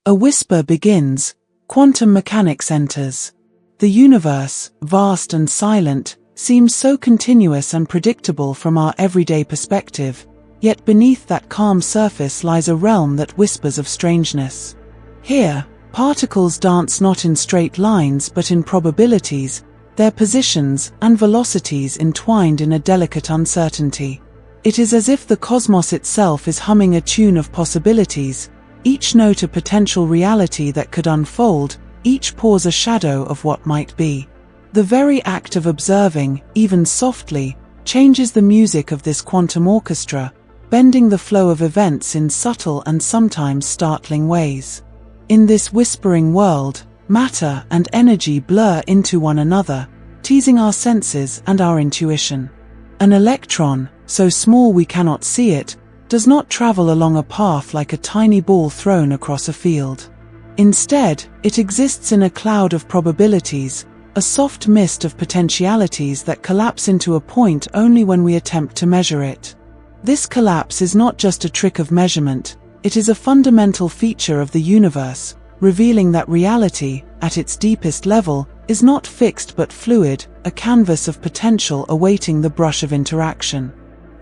A whisper begins, quantum mechanics enters. The universe, vast and silent, seems so continuous and predictable from our everyday perspective, yet beneath that calm surface lies a realm that whispers of strangeness. Here, particles dance not in straight lines but in probabilities, their positions and velocities entwined in a delicate uncertainty. It is as if the cosmos itself is humming a tune of possibilities, each note a potential reality that could unfold, each pause a shadow of what might be. The very act of observing, even softly, changes the music of this quantum orchestra, bending the flow of events in subtle and sometimes startling ways. In this whispering world, matter and energy blur into one another, teasing our senses and our intuition. An electron, so small we cannot see it, does not travel along a path like a tiny ball thrown across a field. Instead, it exists in a cloud of probabilities, a soft mist of potentialities that collapse into a point only when we attempt to measure it. This collapse is not just a trick of measurement, it is a fundamental feature of the universe, revealing that reality, at its deepest level, is not fixed but fluid, a canvas of potential awaiting the brush of interaction.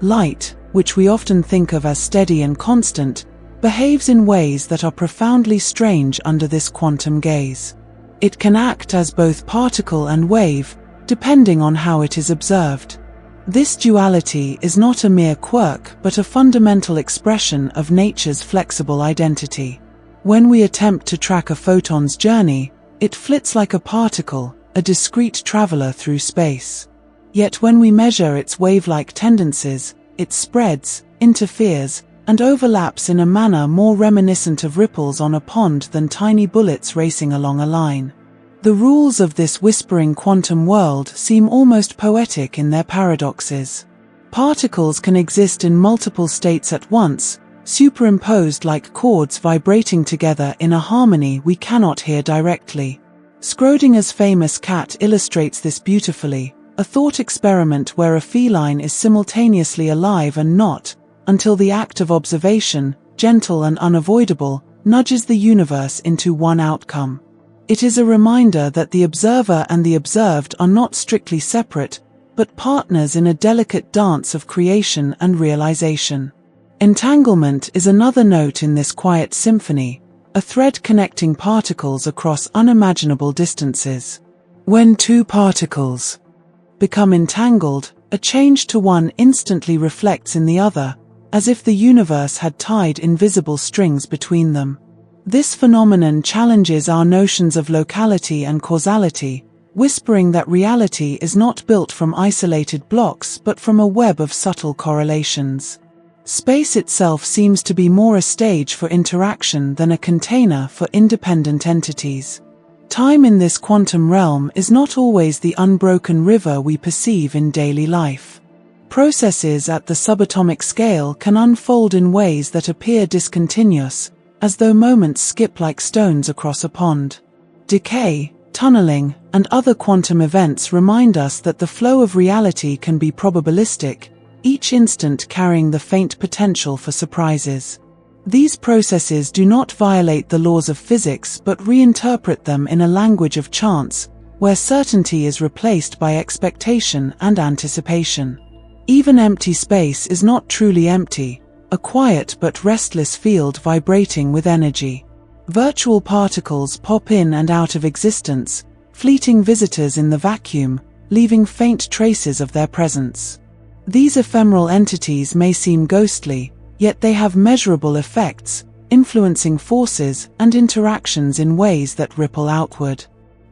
Light, which we often think of as steady and constant, behaves in ways that are profoundly strange under this quantum gaze. It can act as both particle and wave, depending on how it is observed. This duality is not a mere quirk but a fundamental expression of nature's flexible identity. When we attempt to track a photon's journey, it flits like a particle, a discrete traveler through space. Yet when we measure its wave-like tendencies, it spreads, interferes, and overlaps in a manner more reminiscent of ripples on a pond than tiny bullets racing along a line. The rules of this whispering quantum world seem almost poetic in their paradoxes. Particles can exist in multiple states at once, superimposed like chords vibrating together in a harmony we cannot hear directly. Schrödinger's famous cat illustrates this beautifully, a thought experiment where a feline is simultaneously alive and not, until the act of observation, gentle and unavoidable, nudges the universe into one outcome. It is a reminder that the observer and the observed are not strictly separate, but partners in a delicate dance of creation and realization. Entanglement is another note in this quiet symphony, a thread connecting particles across unimaginable distances. When two particles become entangled, a change to one instantly reflects in the other, as if the universe had tied invisible strings between them. This phenomenon challenges our notions of locality and causality, whispering that reality is not built from isolated blocks but from a web of subtle correlations. Space itself seems to be more a stage for interaction than a container for independent entities. Time in this quantum realm is not always the unbroken river we perceive in daily life. Processes at the subatomic scale can unfold in ways that appear discontinuous, as though moments skip like stones across a pond. Decay, tunneling, and other quantum events remind us that the flow of reality can be probabilistic, each instant carrying the faint potential for surprises. These processes do not violate the laws of physics but reinterpret them in a language of chance, where certainty is replaced by expectation and anticipation. Even empty space is not truly empty, a quiet but restless field vibrating with energy. Virtual particles pop in and out of existence, fleeting visitors in the vacuum, leaving faint traces of their presence. These ephemeral entities may seem ghostly, yet they have measurable effects, influencing forces and interactions in ways that ripple outward.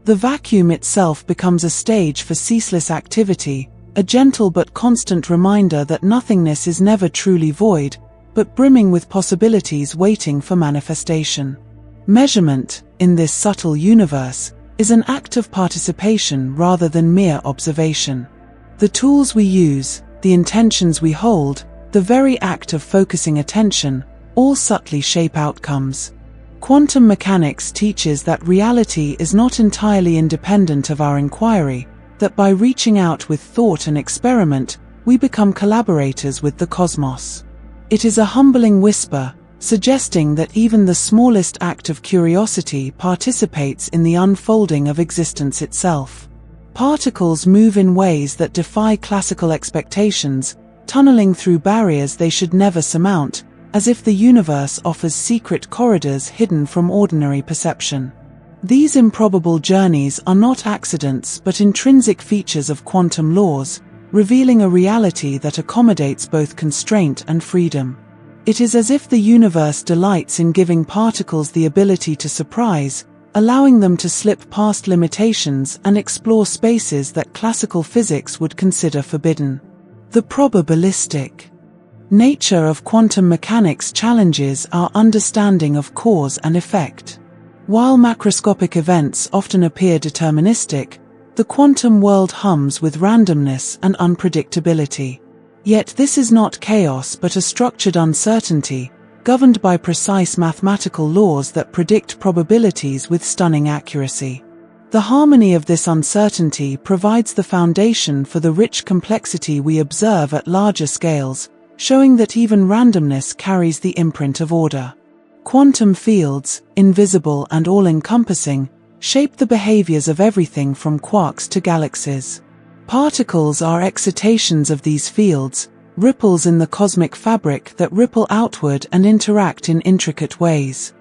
The vacuum itself becomes a stage for ceaseless activity, a gentle but constant reminder that nothingness is never truly void, but brimming with possibilities waiting for manifestation. Measurement, in this subtle universe, is an act of participation rather than mere observation. The tools we use, the intentions we hold, the very act of focusing attention, all subtly shape outcomes. Quantum mechanics teaches that reality is not entirely independent of our inquiry, that by reaching out with thought and experiment, we become collaborators with the cosmos. It is a humbling whisper, suggesting that even the smallest act of curiosity participates in the unfolding of existence itself. Particles move in ways that defy classical expectations, tunneling through barriers they should never surmount, as if the universe offers secret corridors hidden from ordinary perception. These improbable journeys are not accidents but intrinsic features of quantum laws, revealing a reality that accommodates both constraint and freedom. It is as if the universe delights in giving particles the ability to surprise, allowing them to slip past limitations and explore spaces that classical physics would consider forbidden. The probabilistic nature of quantum mechanics challenges our understanding of cause and effect. While macroscopic events often appear deterministic, the quantum world hums with randomness and unpredictability. Yet this is not chaos but a structured uncertainty, governed by precise mathematical laws that predict probabilities with stunning accuracy. The harmony of this uncertainty provides the foundation for the rich complexity we observe at larger scales, showing that even randomness carries the imprint of order. Quantum fields, invisible and all-encompassing, shape the behaviors of everything from quarks to galaxies. Particles are excitations of these fields, ripples in the cosmic fabric that ripple outward and interact in intricate ways.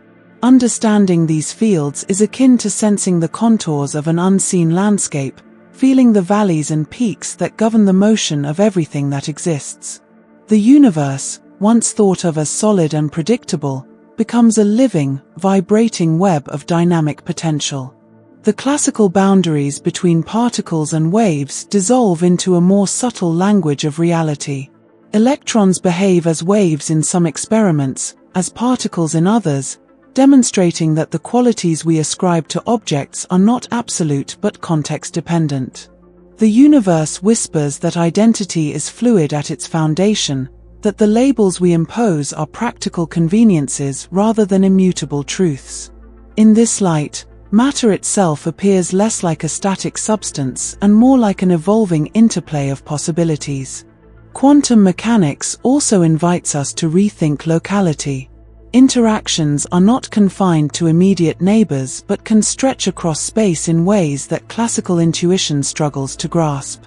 Understanding these fields is akin to sensing the contours of an unseen landscape, feeling the valleys and peaks that govern the motion of everything that exists. The universe, once thought of as solid and predictable, becomes a living, vibrating web of dynamic potential. The classical boundaries between particles and waves dissolve into a more subtle language of reality. Electrons behave as waves in some experiments, as particles in others, demonstrating that the qualities we ascribe to objects are not absolute but context-dependent. The universe whispers that identity is fluid at its foundation, that the labels we impose are practical conveniences rather than immutable truths. In this light, matter itself appears less like a static substance and more like an evolving interplay of possibilities. Quantum mechanics also invites us to rethink locality. Interactions are not confined to immediate neighbors but can stretch across space in ways that classical intuition struggles to grasp.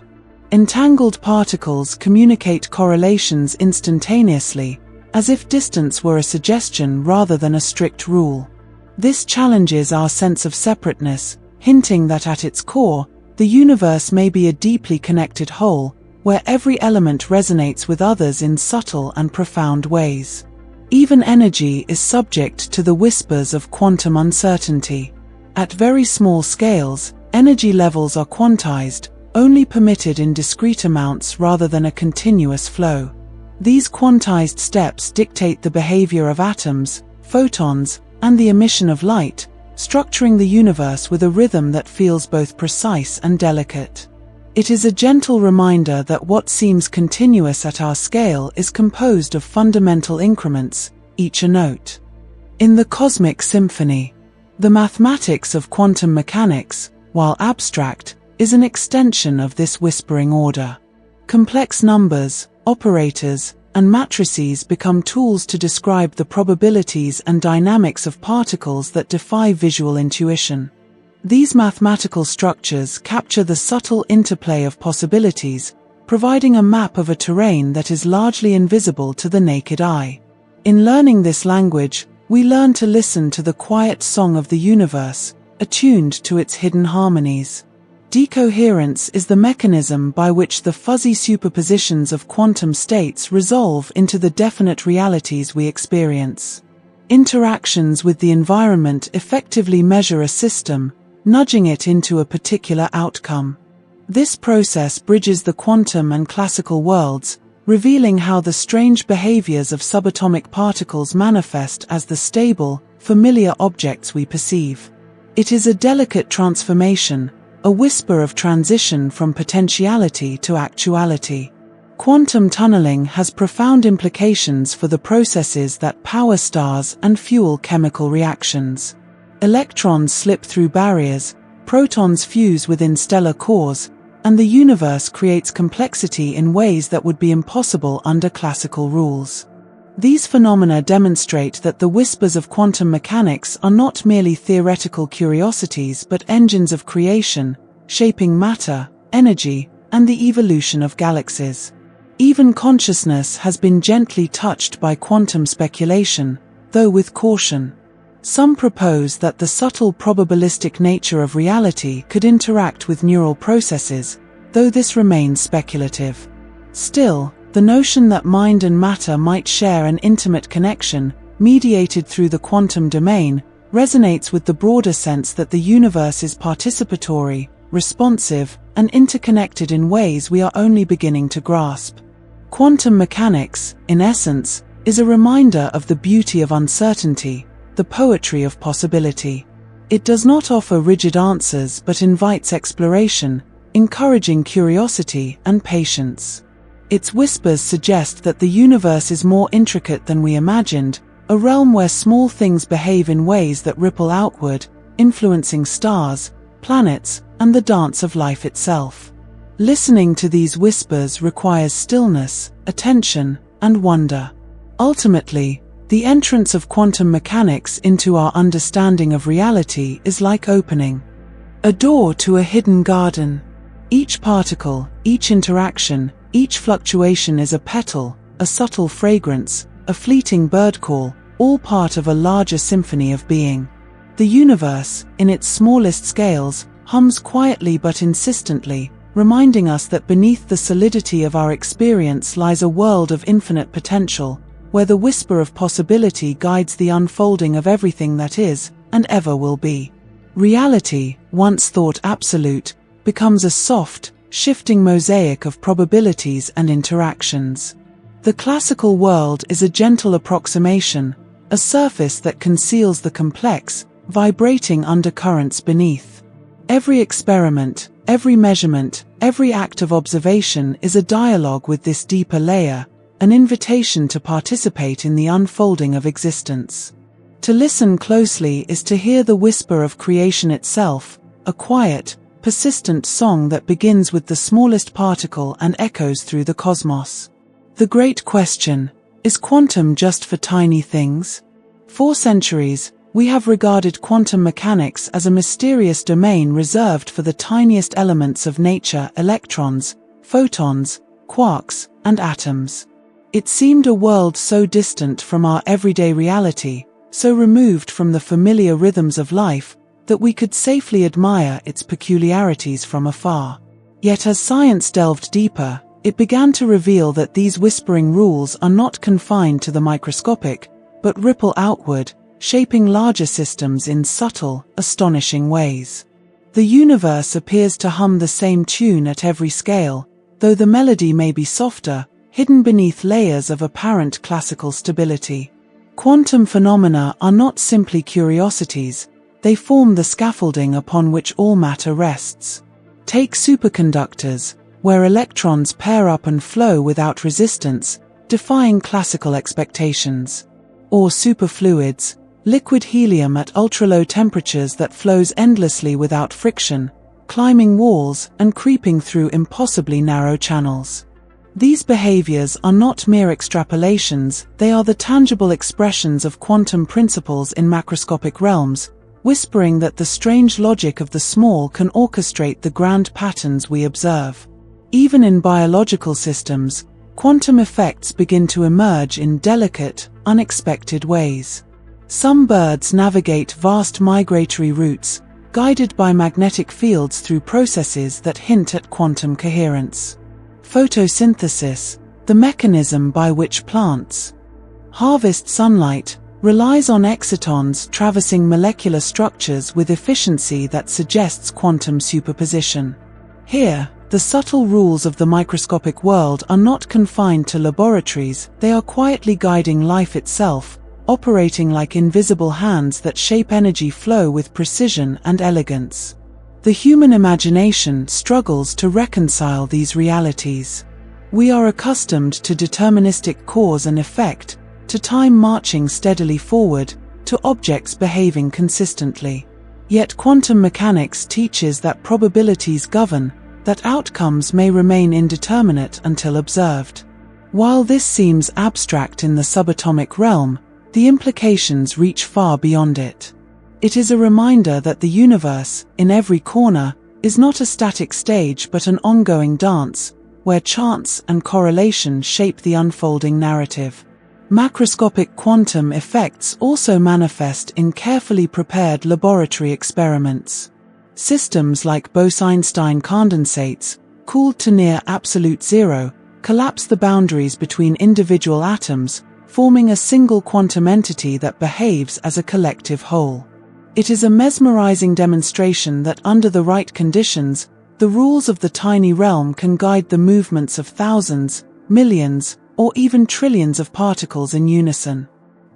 Entangled particles communicate correlations instantaneously, as if distance were a suggestion rather than a strict rule. This challenges our sense of separateness, hinting that at its core, the universe may be a deeply connected whole, where every element resonates with others in subtle and profound ways. Even energy is subject to the whispers of quantum uncertainty. At very small scales, energy levels are quantized, only permitted in discrete amounts rather than a continuous flow. These quantized steps dictate the behavior of atoms, photons, and the emission of light, structuring the universe with a rhythm that feels both precise and delicate. It is a gentle reminder that what seems continuous at our scale is composed of fundamental increments, each a note. In the cosmic symphony, the mathematics of quantum mechanics, while abstract, is an extension of this whispering order. Complex numbers, operators, and matrices become tools to describe the probabilities and dynamics of particles that defy visual intuition. These mathematical structures capture the subtle interplay of possibilities, providing a map of a terrain that is largely invisible to the naked eye. In learning this language, we learn to listen to the quiet song of the universe, attuned to its hidden harmonies. Decoherence is the mechanism by which the fuzzy superpositions of quantum states resolve into the definite realities we experience. Interactions with the environment effectively measure a system, nudging it into a particular outcome. This process bridges the quantum and classical worlds, revealing how the strange behaviors of subatomic particles manifest as the stable, familiar objects we perceive. It is a delicate transformation, a whisper of transition from potentiality to actuality. Quantum tunneling has profound implications for the processes that power stars and fuel chemical reactions. Electrons slip through barriers, protons fuse within stellar cores, and the universe creates complexity in ways that would be impossible under classical rules. These phenomena demonstrate that the whispers of quantum mechanics are not merely theoretical curiosities but engines of creation, shaping matter, energy, and the evolution of galaxies. Even consciousness has been gently touched by quantum speculation, though with caution. Some propose that the subtle probabilistic nature of reality could interact with neural processes, though this remains speculative. Still, the notion that mind and matter might share an intimate connection, mediated through the quantum domain, resonates with the broader sense that the universe is participatory, responsive, and interconnected in ways we are only beginning to grasp. Quantum mechanics, in essence, is a reminder of the beauty of uncertainty, the poetry of possibility. It does not offer rigid answers but invites exploration, encouraging curiosity and patience. Its whispers suggest that the universe is more intricate than we imagined, a realm where small things behave in ways that ripple outward, influencing stars, planets, and the dance of life itself. Listening to these whispers requires stillness, attention, and wonder. Ultimately, the entrance of quantum mechanics into our understanding of reality is like opening a door to a hidden garden. Each particle, each interaction, each fluctuation is a petal, a subtle fragrance, a fleeting bird call, all part of a larger symphony of being. The universe, in its smallest scales, hums quietly but insistently, reminding us that beneath the solidity of our experience lies a world of infinite potential, where the whisper of possibility guides the unfolding of everything that is, and ever will be. Reality, once thought absolute, becomes a soft, shifting mosaic of probabilities and interactions. The classical world is a gentle approximation, a surface that conceals the complex, vibrating undercurrents beneath. Every experiment, every measurement, every act of observation is a dialogue with this deeper layer, an invitation to participate in the unfolding of existence. To listen closely is to hear the whisper of creation itself, a quiet, persistent song that begins with the smallest particle and echoes through the cosmos. The great question, is quantum just for tiny things? For centuries, we have regarded quantum mechanics as a mysterious domain reserved for the tiniest elements of nature: electrons, photons, quarks, and atoms. It seemed a world so distant from our everyday reality, so removed from the familiar rhythms of life, that we could safely admire its peculiarities from afar. Yet as science delved deeper, it began to reveal that these whispering rules are not confined to the microscopic, but ripple outward, shaping larger systems in subtle, astonishing ways. The universe appears to hum the same tune at every scale, though the melody may be softer, hidden beneath layers of apparent classical stability. Quantum phenomena are not simply curiosities, they form the scaffolding upon which all matter rests. Take superconductors, where electrons pair up and flow without resistance, defying classical expectations. Or superfluids, liquid helium at ultra-low temperatures that flows endlessly without friction, climbing walls and creeping through impossibly narrow channels. These behaviors are not mere extrapolations, they are the tangible expressions of quantum principles in macroscopic realms, whispering that the strange logic of the small can orchestrate the grand patterns we observe. Even in biological systems, quantum effects begin to emerge in delicate, unexpected ways. Some birds navigate vast migratory routes, guided by magnetic fields through processes that hint at quantum coherence. Photosynthesis, the mechanism by which plants harvest sunlight, relies on excitons traversing molecular structures with efficiency that suggests quantum superposition. Here, the subtle rules of the microscopic world are not confined to laboratories, they are quietly guiding life itself, operating like invisible hands that shape energy flow with precision and elegance. The human imagination struggles to reconcile these realities. We are accustomed to deterministic cause and effect, to time marching steadily forward, to objects behaving consistently. Yet quantum mechanics teaches that probabilities govern, that outcomes may remain indeterminate until observed. While this seems abstract in the subatomic realm, the implications reach far beyond it. It is a reminder that the universe, in every corner, is not a static stage but an ongoing dance, where chance and correlation shape the unfolding narrative. Macroscopic quantum effects also manifest in carefully prepared laboratory experiments. Systems like Bose-Einstein condensates, cooled to near absolute zero, collapse the boundaries between individual atoms, forming a single quantum entity that behaves as a collective whole. It is a mesmerizing demonstration that under the right conditions, the rules of the tiny realm can guide the movements of thousands, millions, or even trillions of particles in unison.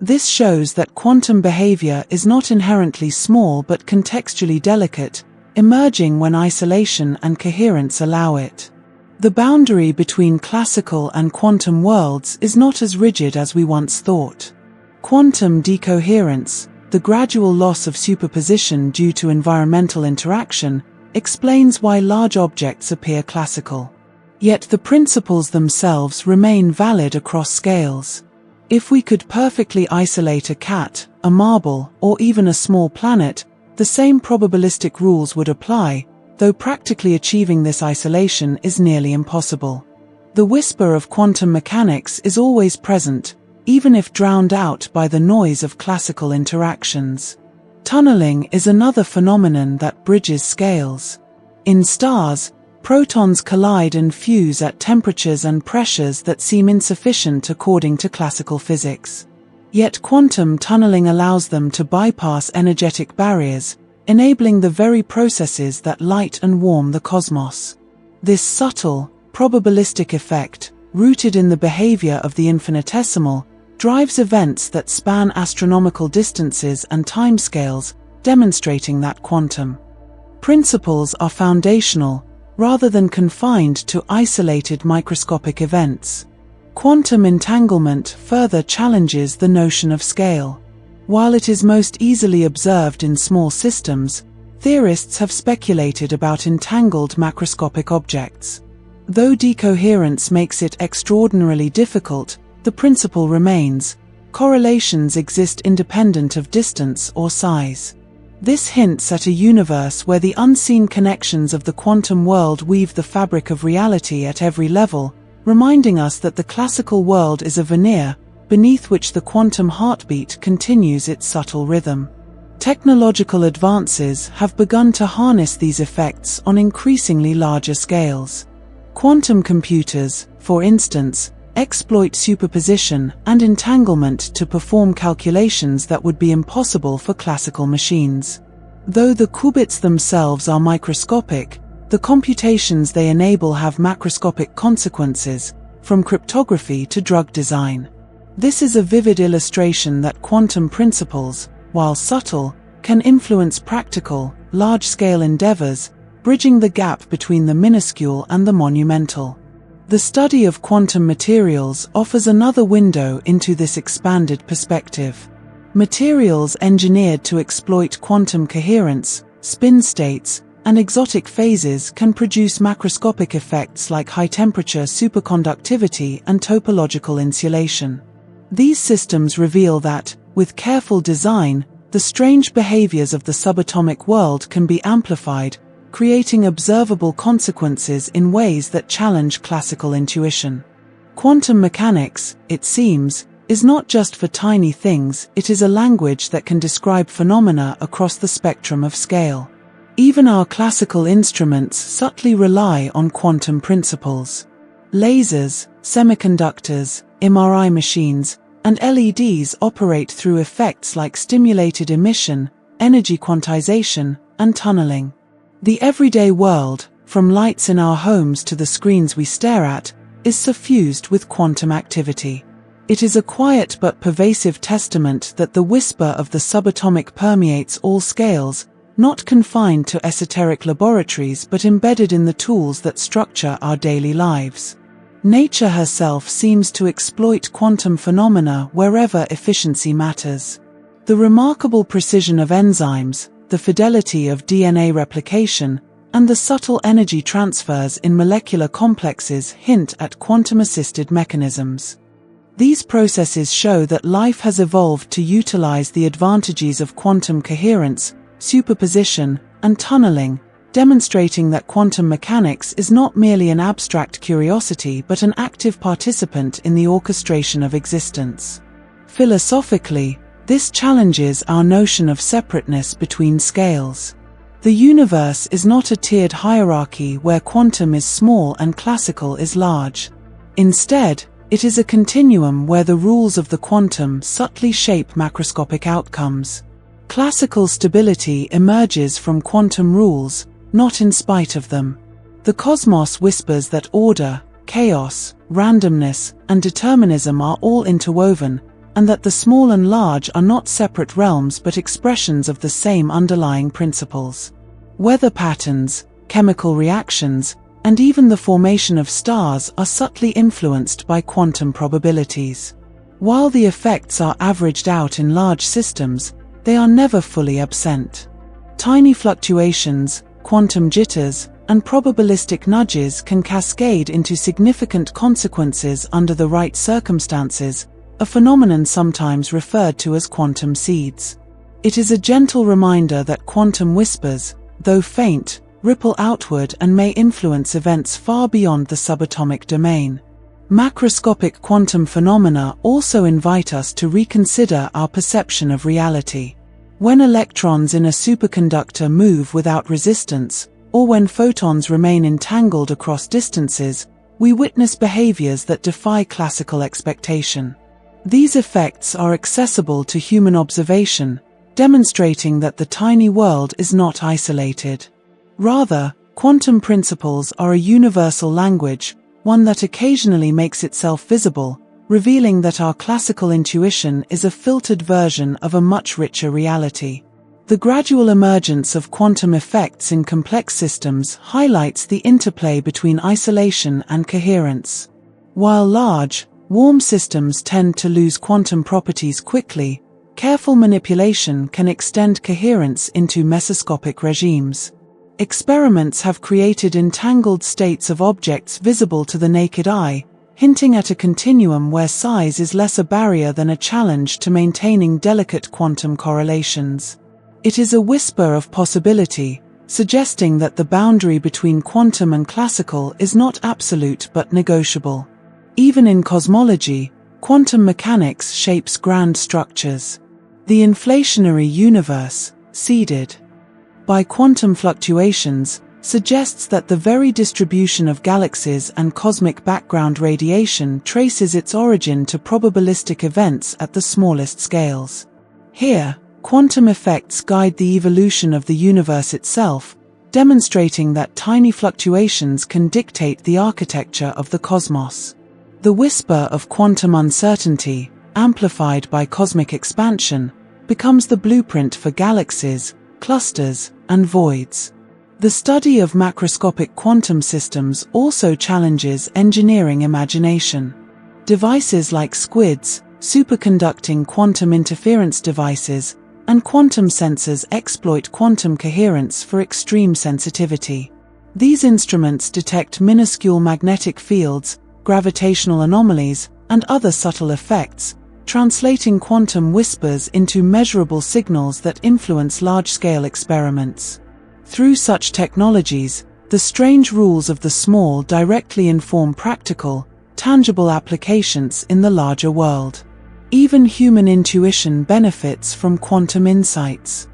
This shows that quantum behavior is not inherently small but contextually delicate, emerging when isolation and coherence allow it. The boundary between classical and quantum worlds is not as rigid as we once thought. Quantum decoherence, the gradual loss of superposition due to environmental interaction, explains why large objects appear classical. Yet the principles themselves remain valid across scales. If we could perfectly isolate a cat, a marble, or even a small planet, the same probabilistic rules would apply, though practically achieving this isolation is nearly impossible. The whisper of quantum mechanics is always present, even if drowned out by the noise of classical interactions. Tunneling is another phenomenon that bridges scales. In stars, protons collide and fuse at temperatures and pressures that seem insufficient according to classical physics. Yet quantum tunneling allows them to bypass energetic barriers, enabling the very processes that light and warm the cosmos. This subtle, probabilistic effect, rooted in the behavior of the infinitesimal, drives events that span astronomical distances and timescales, demonstrating that quantum principles are foundational, rather than confined to isolated microscopic events. Quantum entanglement further challenges the notion of scale. While it is most easily observed in small systems, theorists have speculated about entangled macroscopic objects. Though decoherence makes it extraordinarily difficult, the principle remains: correlations exist independent of distance or size. This hints at a universe where the unseen connections of the quantum world weave the fabric of reality at every level, reminding us that the classical world is a veneer, beneath which the quantum heartbeat continues its subtle rhythm. Technological advances have begun to harness these effects on increasingly larger scales. Quantum computers, for instance, exploit superposition and entanglement to perform calculations that would be impossible for classical machines. Though the qubits themselves are microscopic, the computations they enable have macroscopic consequences, from cryptography to drug design. This is a vivid illustration that quantum principles, while subtle, can influence practical, large-scale endeavors, bridging the gap between the minuscule and the monumental. The study of quantum materials offers another window into this expanded perspective. Materials engineered to exploit quantum coherence, spin states, and exotic phases can produce macroscopic effects like high-temperature superconductivity and topological insulation. These systems reveal that, with careful design, the strange behaviors of the subatomic world can be amplified, creating observable consequences in ways that challenge classical intuition. Quantum mechanics, it seems, is not just for tiny things, it is a language that can describe phenomena across the spectrum of scale. Even our classical instruments subtly rely on quantum principles. Lasers, semiconductors, MRI machines, and LEDs operate through effects like stimulated emission, energy quantization, and tunneling. The everyday world, from lights in our homes to the screens we stare at, is suffused with quantum activity. It is a quiet but pervasive testament that the whisper of the subatomic permeates all scales, not confined to esoteric laboratories but embedded in the tools that structure our daily lives. Nature herself seems to exploit quantum phenomena wherever efficiency matters. The remarkable precision of enzymes, the fidelity of DNA replication, and the subtle energy transfers in molecular complexes hint at quantum-assisted mechanisms. These processes show that life has evolved to utilize the advantages of quantum coherence, superposition, and tunneling, demonstrating that quantum mechanics is not merely an abstract curiosity but an active participant in the orchestration of existence. Philosophically, this challenges our notion of separateness between scales. The universe is not a tiered hierarchy where quantum is small and classical is large. Instead, it is a continuum where the rules of the quantum subtly shape macroscopic outcomes. Classical stability emerges from quantum rules, not in spite of them. The cosmos whispers that order, chaos, randomness, and determinism are all interwoven, and that the small and large are not separate realms but expressions of the same underlying principles. Weather patterns, chemical reactions, and even the formation of stars are subtly influenced by quantum probabilities. While the effects are averaged out in large systems, they are never fully absent. Tiny fluctuations, quantum jitters, and probabilistic nudges can cascade into significant consequences under the right circumstances, a phenomenon sometimes referred to as quantum seeds. It is a gentle reminder that quantum whispers, though faint, ripple outward and may influence events far beyond the subatomic domain. Macroscopic quantum phenomena also invite us to reconsider our perception of reality. When electrons in a superconductor move without resistance, or when photons remain entangled across distances, we witness behaviors that defy classical expectation. These effects are accessible to human observation, demonstrating that the tiny world is not isolated. Rather, quantum principles are a universal language, one that occasionally makes itself visible, revealing that our classical intuition is a filtered version of a much richer reality. The gradual emergence of quantum effects in complex systems highlights the interplay between isolation and coherence. While large, warm systems tend to lose quantum properties quickly, careful manipulation can extend coherence into mesoscopic regimes. Experiments have created entangled states of objects visible to the naked eye, hinting at a continuum where size is less a barrier than a challenge to maintaining delicate quantum correlations. It is a whisper of possibility, suggesting that the boundary between quantum and classical is not absolute but negotiable. Even in cosmology, quantum mechanics shapes grand structures. The inflationary universe, seeded by quantum fluctuations, suggests that the very distribution of galaxies and cosmic background radiation traces its origin to probabilistic events at the smallest scales. Here, quantum effects guide the evolution of the universe itself, demonstrating that tiny fluctuations can dictate the architecture of the cosmos. The whisper of quantum uncertainty, amplified by cosmic expansion, becomes the blueprint for galaxies, clusters, and voids. The study of macroscopic quantum systems also challenges engineering imagination. Devices like squids, superconducting quantum interference devices, and quantum sensors exploit quantum coherence for extreme sensitivity. These instruments detect minuscule magnetic fields, gravitational anomalies, and other subtle effects, translating quantum whispers into measurable signals that influence large-scale experiments. Through such technologies, the strange rules of the small directly inform practical, tangible applications in the larger world. Even human intuition benefits from quantum insights.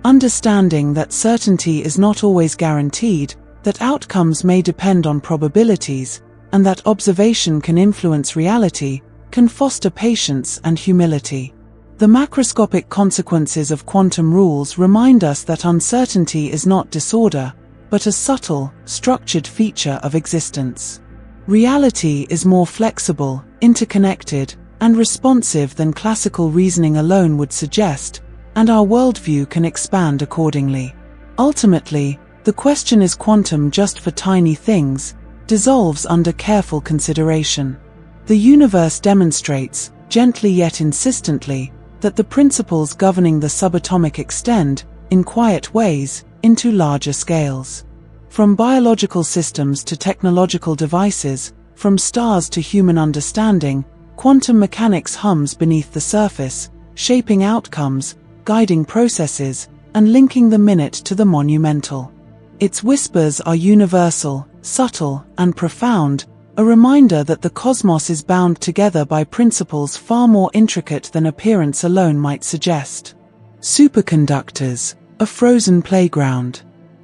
Understanding that certainty is not always guaranteed, that outcomes may depend on probabilities, and that observation can influence reality, can foster patience and humility. The macroscopic consequences of quantum rules remind us that uncertainty is not disorder, but a subtle, structured feature of existence. Reality is more flexible, interconnected, and responsive than classical reasoning alone would suggest, and our worldview can expand accordingly. Ultimately, the question is quantum just for tiny things, dissolves under careful consideration. The universe demonstrates, gently yet insistently, that the principles governing the subatomic extend, in quiet ways, into larger scales. From biological systems to technological devices, from stars to human understanding, quantum mechanics hums beneath the surface, shaping outcomes, guiding processes, and linking the minute to the monumental. Its whispers are universal, subtle, and profound, a reminder that the cosmos is bound together by principles far more intricate than appearance alone might suggest. Superconductors, a frozen playground.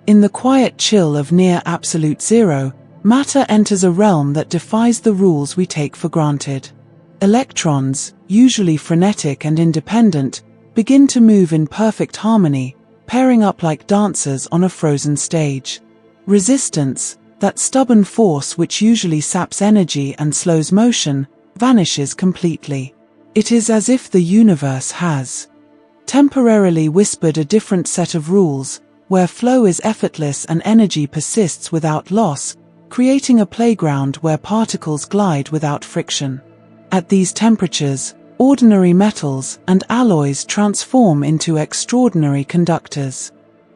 In the quiet chill of near absolute zero, matter enters a realm that defies the rules we take for granted. Electrons, usually frenetic and independent, begin to move in perfect harmony, pairing up like dancers on a frozen stage. Resistance, that stubborn force which usually saps energy and slows motion, vanishes completely. It is as if the universe has temporarily whispered a different set of rules, where flow is effortless and energy persists without loss, creating a playground where particles glide without friction. At these temperatures, ordinary metals and alloys transform into extraordinary conductors.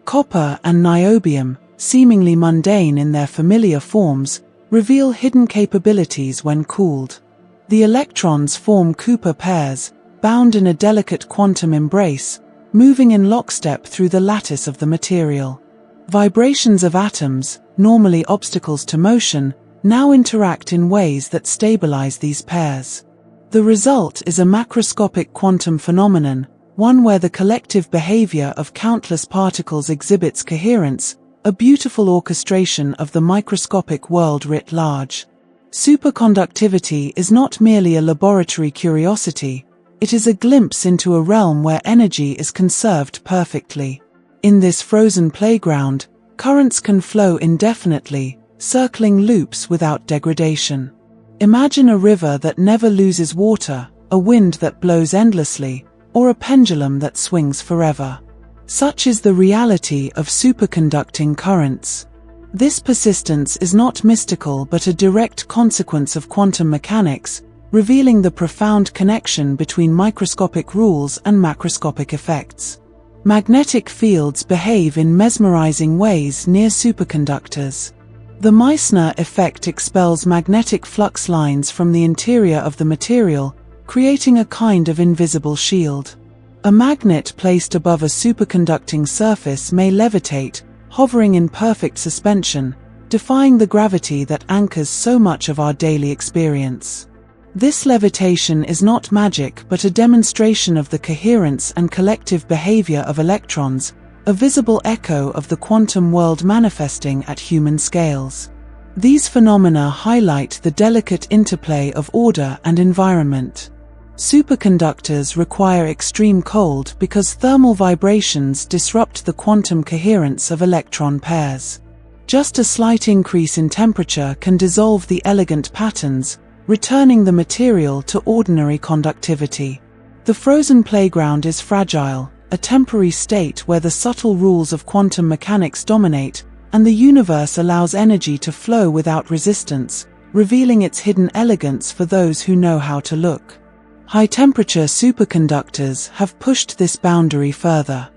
Copper and niobium, seemingly mundane in their familiar forms, reveal hidden capabilities when cooled. The electrons form Cooper pairs, bound in a delicate quantum embrace, moving in lockstep through the lattice of the material. Vibrations of atoms, normally obstacles to motion, now interact in ways that stabilize these pairs. The result is a macroscopic quantum phenomenon, one where the collective behavior of countless particles exhibits coherence, a beautiful orchestration of the microscopic world writ large. Superconductivity is not merely a laboratory curiosity, it is a glimpse into a realm where energy is conserved perfectly. In this frozen playground, currents can flow indefinitely, circling loops without degradation. Imagine a river that never loses water, a wind that blows endlessly, or a pendulum that swings forever. Such is the reality of superconducting currents. This persistence is not mystical but a direct consequence of quantum mechanics, revealing the profound connection between microscopic rules and macroscopic effects. Magnetic fields behave in mesmerizing ways near superconductors. The Meissner effect expels magnetic flux lines from the interior of the material, creating a kind of invisible shield. A magnet placed above a superconducting surface may levitate, hovering in perfect suspension, defying the gravity that anchors so much of our daily experience. This levitation is not magic but a demonstration of the coherence and collective behavior of electrons, a visible echo of the quantum world manifesting at human scales. These phenomena highlight the delicate interplay of order and environment. Superconductors require extreme cold because thermal vibrations disrupt the quantum coherence of electron pairs. Just a slight increase in temperature can dissolve the elegant patterns, returning the material to ordinary conductivity. The frozen playground is fragile, a temporary state where the subtle rules of quantum mechanics dominate, and the universe allows energy to flow without resistance, revealing its hidden elegance for those who know how to look. High-temperature superconductors have pushed this boundary further.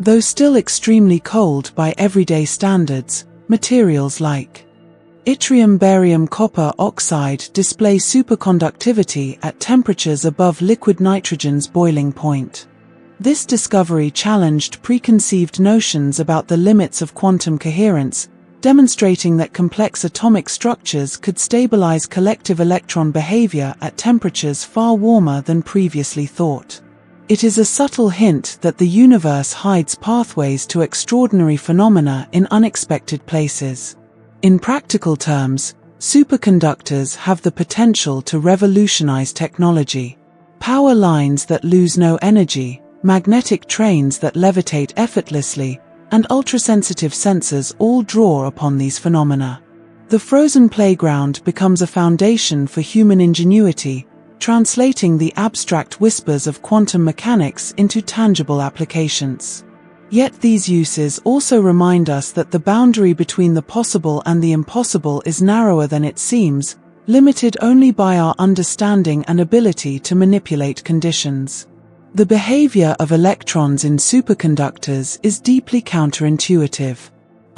Though still extremely cold by everyday standards, materials like yttrium barium copper oxide display superconductivity at temperatures above liquid nitrogen's boiling point. This discovery challenged preconceived notions about the limits of quantum coherence, demonstrating that complex atomic structures could stabilize collective electron behavior at temperatures far warmer than previously thought. It is a subtle hint that the universe hides pathways to extraordinary phenomena in unexpected places. In practical terms, superconductors have the potential to revolutionize technology. Power lines that lose no energy, magnetic trains that levitate effortlessly, and ultrasensitive sensors all draw upon these phenomena. The frozen playground becomes a foundation for human ingenuity, translating the abstract whispers of quantum mechanics into tangible applications. Yet these uses also remind us that the boundary between the possible and the impossible is narrower than it seems, limited only by our understanding and ability to manipulate conditions. The behavior of electrons in superconductors is deeply counterintuitive.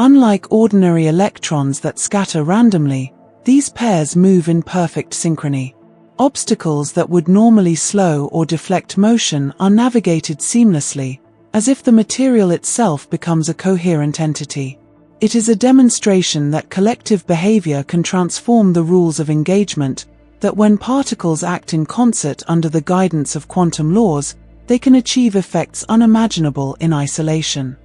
Unlike ordinary electrons that scatter randomly, these pairs move in perfect synchrony. Obstacles that would normally slow or deflect motion are navigated seamlessly, as if the material itself becomes a coherent entity. It is a demonstration that collective behavior can transform the rules of engagement, that when particles act in concert under the guidance of quantum laws, they can achieve effects unimaginable in isolation.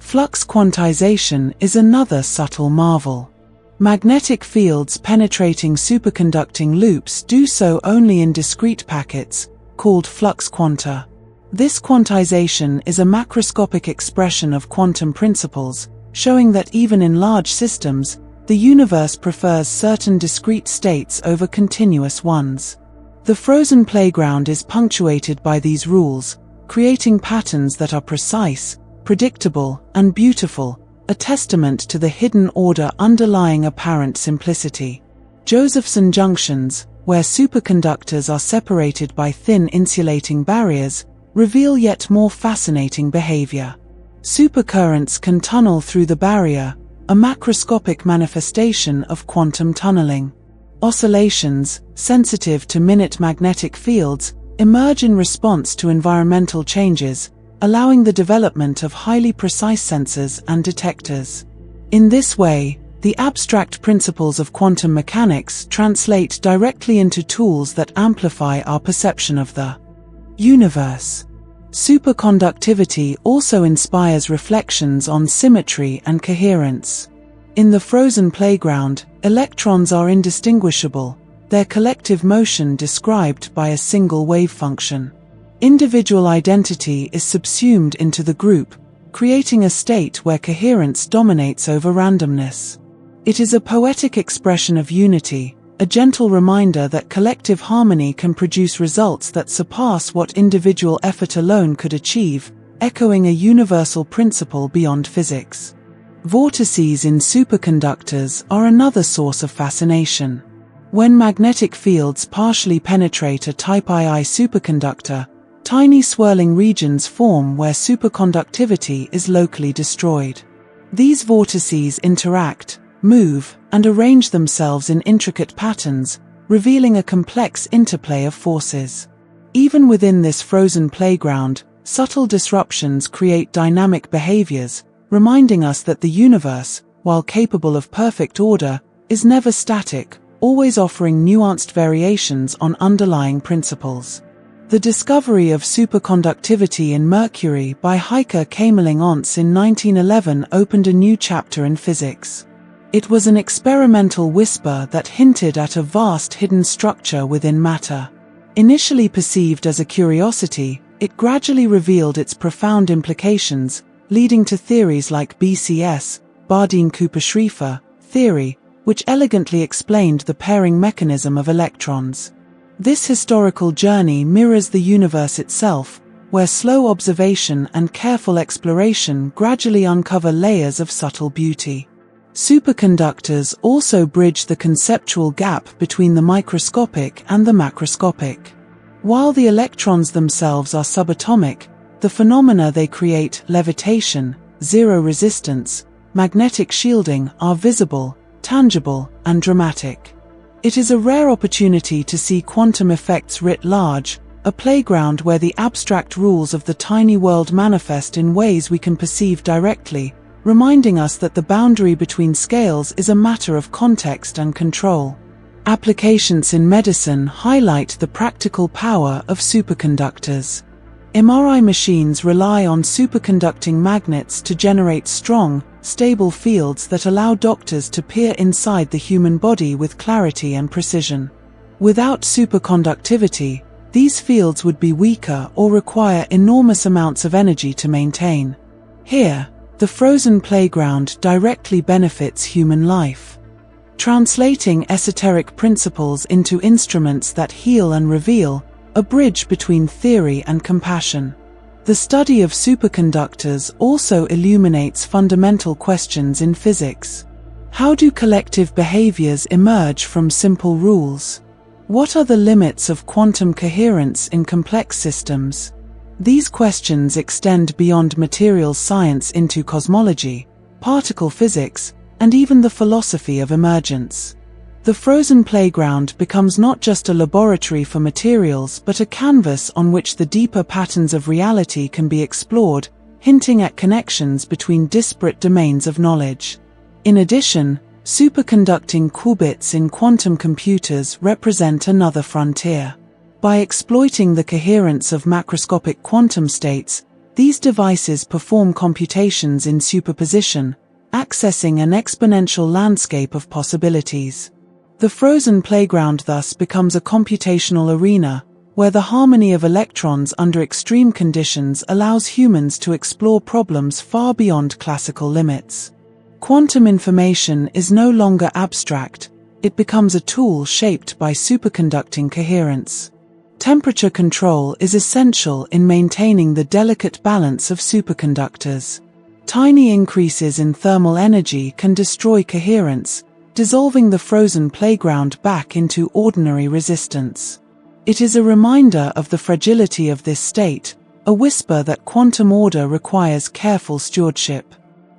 Flux quantization is another subtle marvel. Magnetic fields penetrating superconducting loops do so only in discrete packets, called flux quanta. This quantization is a macroscopic expression of quantum principles, showing that even in large systems, the universe prefers certain discrete states over continuous ones. The frozen playground is punctuated by these rules, creating patterns that are precise, predictable, and beautiful, a testament to the hidden order underlying apparent simplicity. Josephson junctions, where superconductors are separated by thin insulating barriers, reveal yet more fascinating behavior. Supercurrents can tunnel through the barrier, a macroscopic manifestation of quantum tunneling. Oscillations, sensitive to minute magnetic fields, emerge in response to environmental changes, allowing the development of highly precise sensors and detectors. In this way, the abstract principles of quantum mechanics translate directly into tools that amplify our perception of the universe. Superconductivity also inspires reflections on symmetry and coherence. In the frozen playground, electrons are indistinguishable, their collective motion described by a single wave function. Individual identity is subsumed into the group, creating a state where coherence dominates over randomness. It is a poetic expression of unity, a gentle reminder that collective harmony can produce results that surpass what individual effort alone could achieve, echoing a universal principle beyond physics. Vortices in superconductors are another source of fascination. When magnetic fields partially penetrate a type II superconductor, tiny swirling regions form where superconductivity is locally destroyed. These vortices interact, move, and arrange themselves in intricate patterns, revealing a complex interplay of forces. Even within this frozen playground, subtle disruptions create dynamic behaviors, reminding us that the universe, while capable of perfect order, is never static, always offering nuanced variations on underlying principles. The discovery of superconductivity in mercury by Heike Kamerlingh-Onnes in 1911 opened a new chapter in physics. It was an experimental whisper that hinted at a vast hidden structure within matter. Initially perceived as a curiosity, it gradually revealed its profound implications, leading to theories like BCS, Bardeen-Cooper-Schrieffer theory, which elegantly explained the pairing mechanism of electrons. This historical journey mirrors the universe itself, where slow observation and careful exploration gradually uncover layers of subtle beauty. Superconductors also bridge the conceptual gap between the microscopic and the macroscopic. While the electrons themselves are subatomic, the phenomena they create, levitation, zero resistance, magnetic shielding, are visible, tangible, and dramatic. It is a rare opportunity to see quantum effects writ large, a playground where the abstract rules of the tiny world manifest in ways we can perceive directly, reminding us that the boundary between scales is a matter of context and control. Applications in medicine highlight the practical power of superconductors. MRI machines rely on superconducting magnets to generate strong, stable fields that allow doctors to peer inside the human body with clarity and precision. Without superconductivity, these fields would be weaker or require enormous amounts of energy to maintain. Here, the frozen playground directly benefits human life. Translating esoteric principles into instruments that heal and reveal, a bridge between theory and compassion. The study of superconductors also illuminates fundamental questions in physics. How do collective behaviors emerge from simple rules? What are the limits of quantum coherence in complex systems? These questions extend beyond materials science into cosmology, particle physics, and even the philosophy of emergence. The frozen playground becomes not just a laboratory for materials but a canvas on which the deeper patterns of reality can be explored, hinting at connections between disparate domains of knowledge. In addition, superconducting qubits in quantum computers represent another frontier. By exploiting the coherence of macroscopic quantum states, these devices perform computations in superposition, accessing an exponential landscape of possibilities. The frozen playground thus becomes a computational arena, where the harmony of electrons under extreme conditions allows humans to explore problems far beyond classical limits. Quantum information is no longer abstract, it becomes a tool shaped by superconducting coherence. Temperature control is essential in maintaining the delicate balance of superconductors. Tiny increases in thermal energy can destroy coherence, dissolving the frozen playground back into ordinary resistance. It is a reminder of the fragility of this state, a whisper that quantum order requires careful stewardship.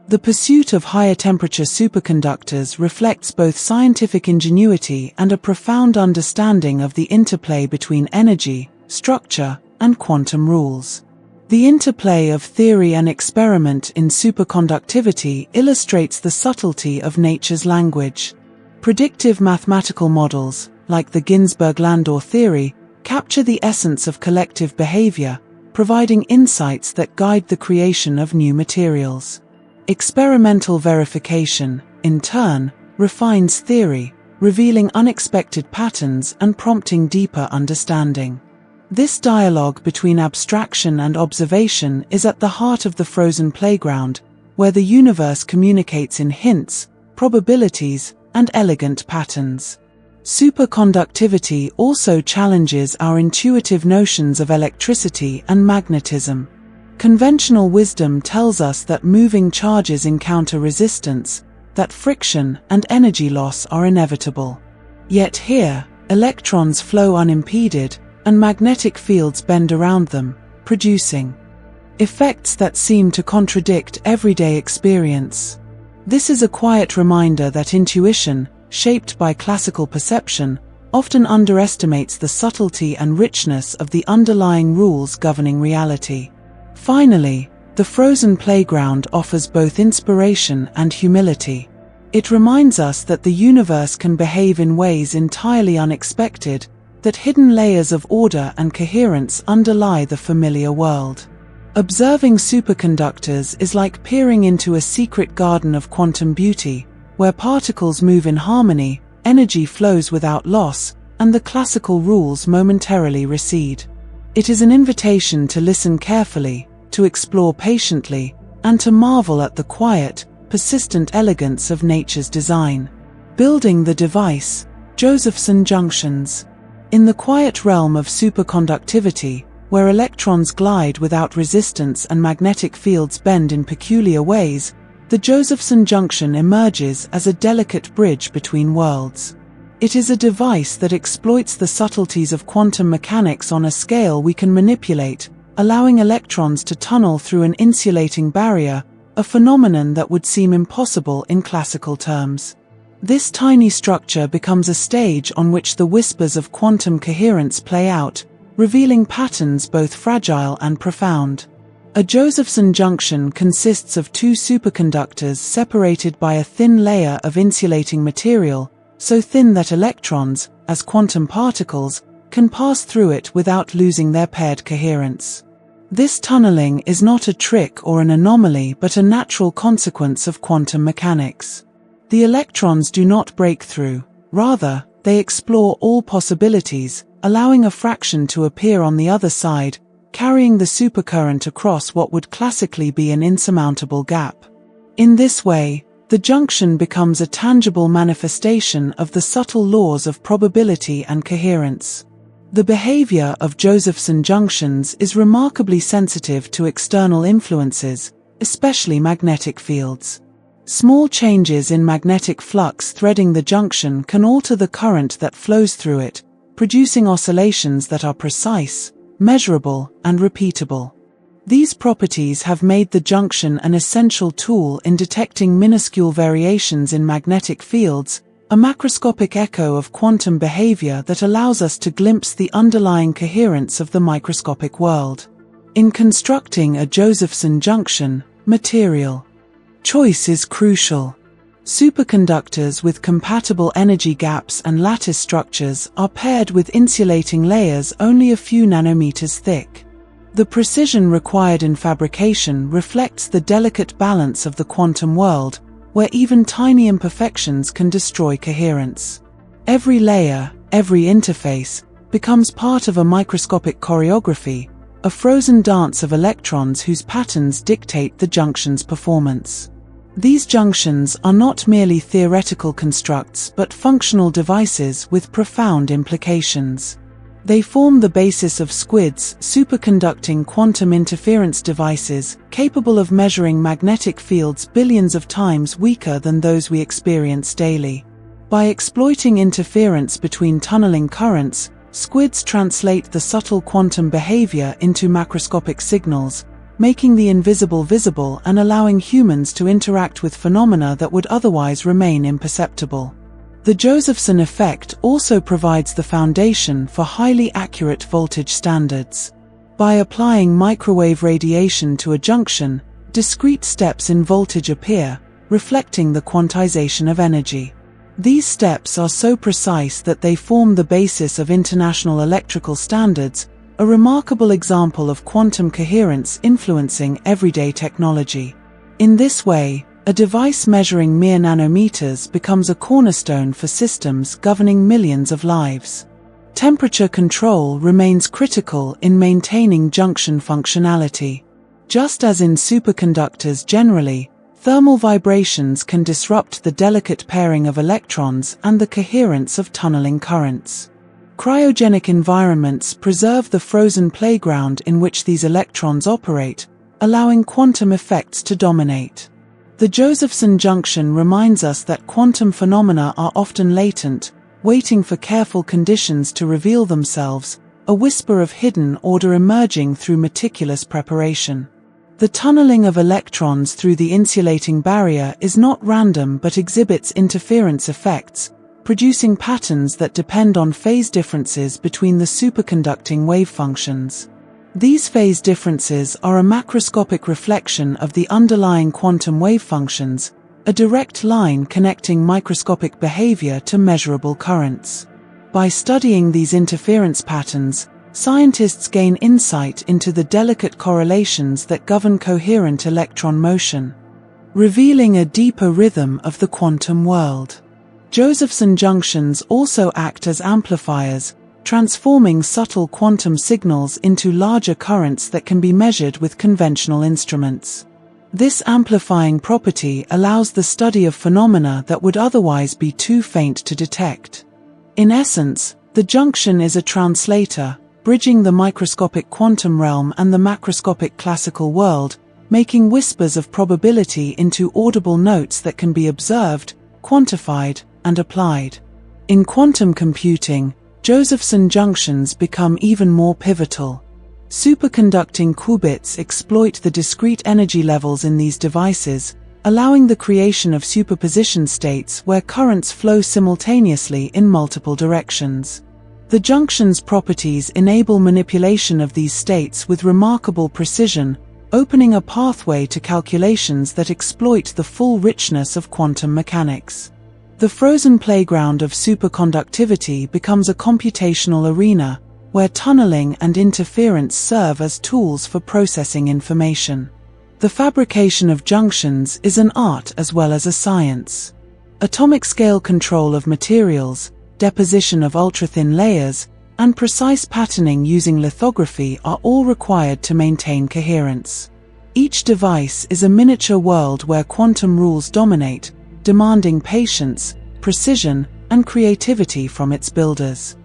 The pursuit of higher temperature superconductors reflects both scientific ingenuity and a profound understanding of the interplay between energy, structure, and quantum rules. The interplay of theory and experiment in superconductivity illustrates the subtlety of nature's language. Predictive mathematical models, like the Ginzburg-Landau theory, capture the essence of collective behavior, providing insights that guide the creation of new materials. Experimental verification, in turn, refines theory, revealing unexpected patterns and prompting deeper understanding. This dialogue between abstraction and observation is at the heart of the frozen playground, where the universe communicates in hints, probabilities, and elegant patterns. Superconductivity also challenges our intuitive notions of electricity and magnetism. Conventional wisdom tells us that moving charges encounter resistance, that friction and energy loss are inevitable. Yet here, electrons flow unimpeded, and magnetic fields bend around them, producing effects that seem to contradict everyday experience. This is a quiet reminder that intuition, shaped by classical perception, often underestimates the subtlety and richness of the underlying rules governing reality. Finally, the frozen playground offers both inspiration and humility. It reminds us that the universe can behave in ways entirely unexpected, that hidden layers of order and coherence underlie the familiar world. Observing superconductors is like peering into a secret garden of quantum beauty, where particles move in harmony, energy flows without loss, and the classical rules momentarily recede. It is an invitation to listen carefully, to explore patiently, and to marvel at the quiet, persistent elegance of nature's design. Building the device, Josephson junctions. In the quiet realm of superconductivity, where electrons glide without resistance and magnetic fields bend in peculiar ways, the Josephson junction emerges as a delicate bridge between worlds. It is a device that exploits the subtleties of quantum mechanics on a scale we can manipulate, allowing electrons to tunnel through an insulating barrier, a phenomenon that would seem impossible in classical terms. This tiny structure becomes a stage on which the whispers of quantum coherence play out, revealing patterns both fragile and profound. A Josephson junction consists of two superconductors separated by a thin layer of insulating material, so thin that electrons, as quantum particles, can pass through it without losing their paired coherence. This tunneling is not a trick or an anomaly but a natural consequence of quantum mechanics. The electrons do not break through, rather, they explore all possibilities, allowing a fraction to appear on the other side, carrying the supercurrent across what would classically be an insurmountable gap. In this way, the junction becomes a tangible manifestation of the subtle laws of probability and coherence. The behavior of Josephson junctions is remarkably sensitive to external influences, especially magnetic fields. Small changes in magnetic flux threading the junction can alter the current that flows through it, producing oscillations that are precise, measurable, and repeatable. These properties have made the junction an essential tool in detecting minuscule variations in magnetic fields, a macroscopic echo of quantum behavior that allows us to glimpse the underlying coherence of the microscopic world. In constructing a Josephson junction, material choice is crucial. Superconductors with compatible energy gaps and lattice structures are paired with insulating layers only a few nanometers thick. The precision required in fabrication reflects the delicate balance of the quantum world, where even tiny imperfections can destroy coherence. Every layer, every interface, becomes part of a microscopic choreography, a frozen dance of electrons whose patterns dictate the junction's performance. These junctions are not merely theoretical constructs but functional devices with profound implications. They form the basis of SQUIDs, superconducting quantum interference devices, capable of measuring magnetic fields billions of times weaker than those we experience daily. By exploiting interference between tunneling currents, SQUIDs translate the subtle quantum behavior into macroscopic signals, making the invisible visible and allowing humans to interact with phenomena that would otherwise remain imperceptible. The Josephson effect also provides the foundation for highly accurate voltage standards. By applying microwave radiation to a junction, discrete steps in voltage appear, reflecting the quantization of energy. These steps are so precise that they form the basis of international electrical standards, a remarkable example of quantum coherence influencing everyday technology. In this way, a device measuring mere nanometers becomes a cornerstone for systems governing millions of lives. Temperature control remains critical in maintaining junction functionality. Just as in superconductors generally, thermal vibrations can disrupt the delicate pairing of electrons and the coherence of tunneling currents. Cryogenic environments preserve the frozen playground in which these electrons operate, allowing quantum effects to dominate. The Josephson junction reminds us that quantum phenomena are often latent, waiting for careful conditions to reveal themselves, a whisper of hidden order emerging through meticulous preparation. The tunneling of electrons through the insulating barrier is not random but exhibits interference effects, producing patterns that depend on phase differences between the superconducting wave functions. These phase differences are a macroscopic reflection of the underlying quantum wave functions, a direct line connecting microscopic behavior to measurable currents. By studying these interference patterns, scientists gain insight into the delicate correlations that govern coherent electron motion, revealing a deeper rhythm of the quantum world. Josephson junctions also act as amplifiers, transforming subtle quantum signals into larger currents that can be measured with conventional instruments. This amplifying property allows the study of phenomena that would otherwise be too faint to detect. In essence, the junction is a translator, bridging the microscopic quantum realm and the macroscopic classical world, making whispers of probability into audible notes that can be observed, quantified, and applied. In quantum computing, Josephson junctions become even more pivotal. Superconducting qubits exploit the discrete energy levels in these devices, allowing the creation of superposition states where currents flow simultaneously in multiple directions. The junction's properties enable manipulation of these states with remarkable precision, opening a pathway to calculations that exploit the full richness of quantum mechanics. The frozen playground of superconductivity becomes a computational arena, where tunneling and interference serve as tools for processing information. The fabrication of junctions is an art as well as a science. Atomic scale control of materials, deposition of ultra-thin layers, and precise patterning using lithography are all required to maintain coherence. Each device is a miniature world where quantum rules dominate, demanding patience, precision, and creativity from its builders.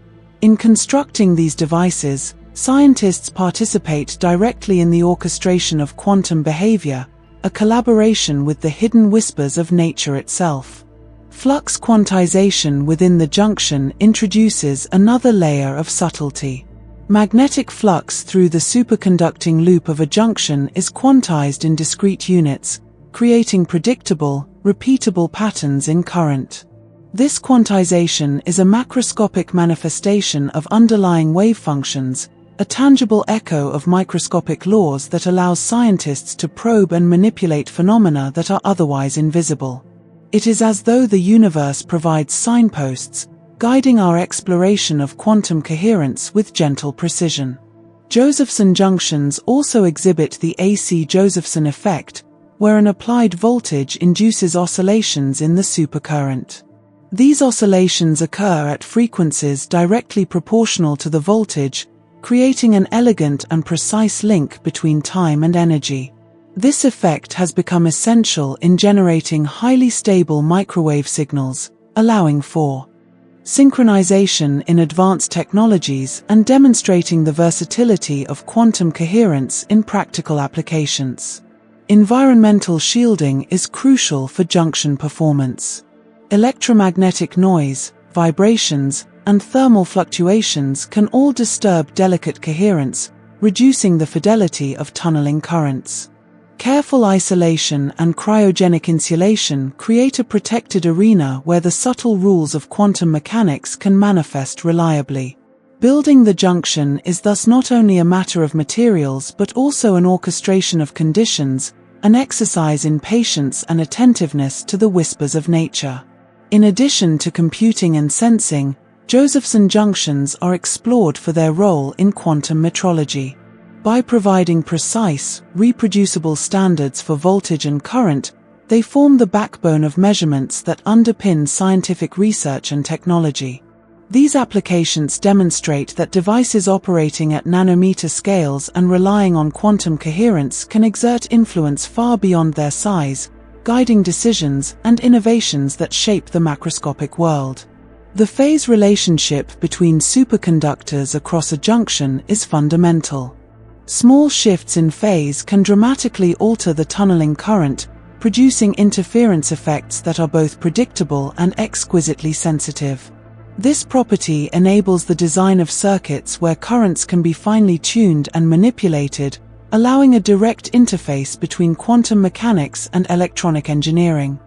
In constructing these devices, scientists participate directly in the orchestration of quantum behavior, a collaboration with the hidden whispers of nature itself. Flux quantization within the junction introduces another layer of subtlety. Magnetic flux through the superconducting loop of a junction is quantized in discrete units, creating predictable, repeatable patterns in current. This quantization is a macroscopic manifestation of underlying wave functions, a tangible echo of microscopic laws that allows scientists to probe and manipulate phenomena that are otherwise invisible. It is as though the universe provides signposts, guiding our exploration of quantum coherence with gentle precision. Josephson junctions also exhibit the AC Josephson effect, where an applied voltage induces oscillations in the supercurrent. These oscillations occur at frequencies directly proportional to the voltage, creating an elegant and precise link between time and energy. This effect has become essential in generating highly stable microwave signals, allowing for synchronization in advanced technologies and demonstrating the versatility of quantum coherence in practical applications. Environmental shielding is crucial for junction performance. Electromagnetic noise, vibrations, and thermal fluctuations can all disturb delicate coherence, reducing the fidelity of tunneling currents. Careful isolation and cryogenic insulation create a protected arena where the subtle rules of quantum mechanics can manifest reliably. Building the junction is thus not only a matter of materials but also an orchestration of conditions, an exercise in patience and attentiveness to the whispers of nature. In addition to computing and sensing, Josephson junctions are explored for their role in quantum metrology. By providing precise, reproducible standards for voltage and current, they form the backbone of measurements that underpin scientific research and technology. These applications demonstrate that devices operating at nanometer scales and relying on quantum coherence can exert influence far beyond their size, guiding decisions and innovations that shape the macroscopic world. The phase relationship between superconductors across a junction is fundamental. Small shifts in phase can dramatically alter the tunneling current, producing interference effects that are both predictable and exquisitely sensitive. This property enables the design of circuits where currents can be finely tuned and manipulated, allowing a direct interface between quantum mechanics and electronic engineering.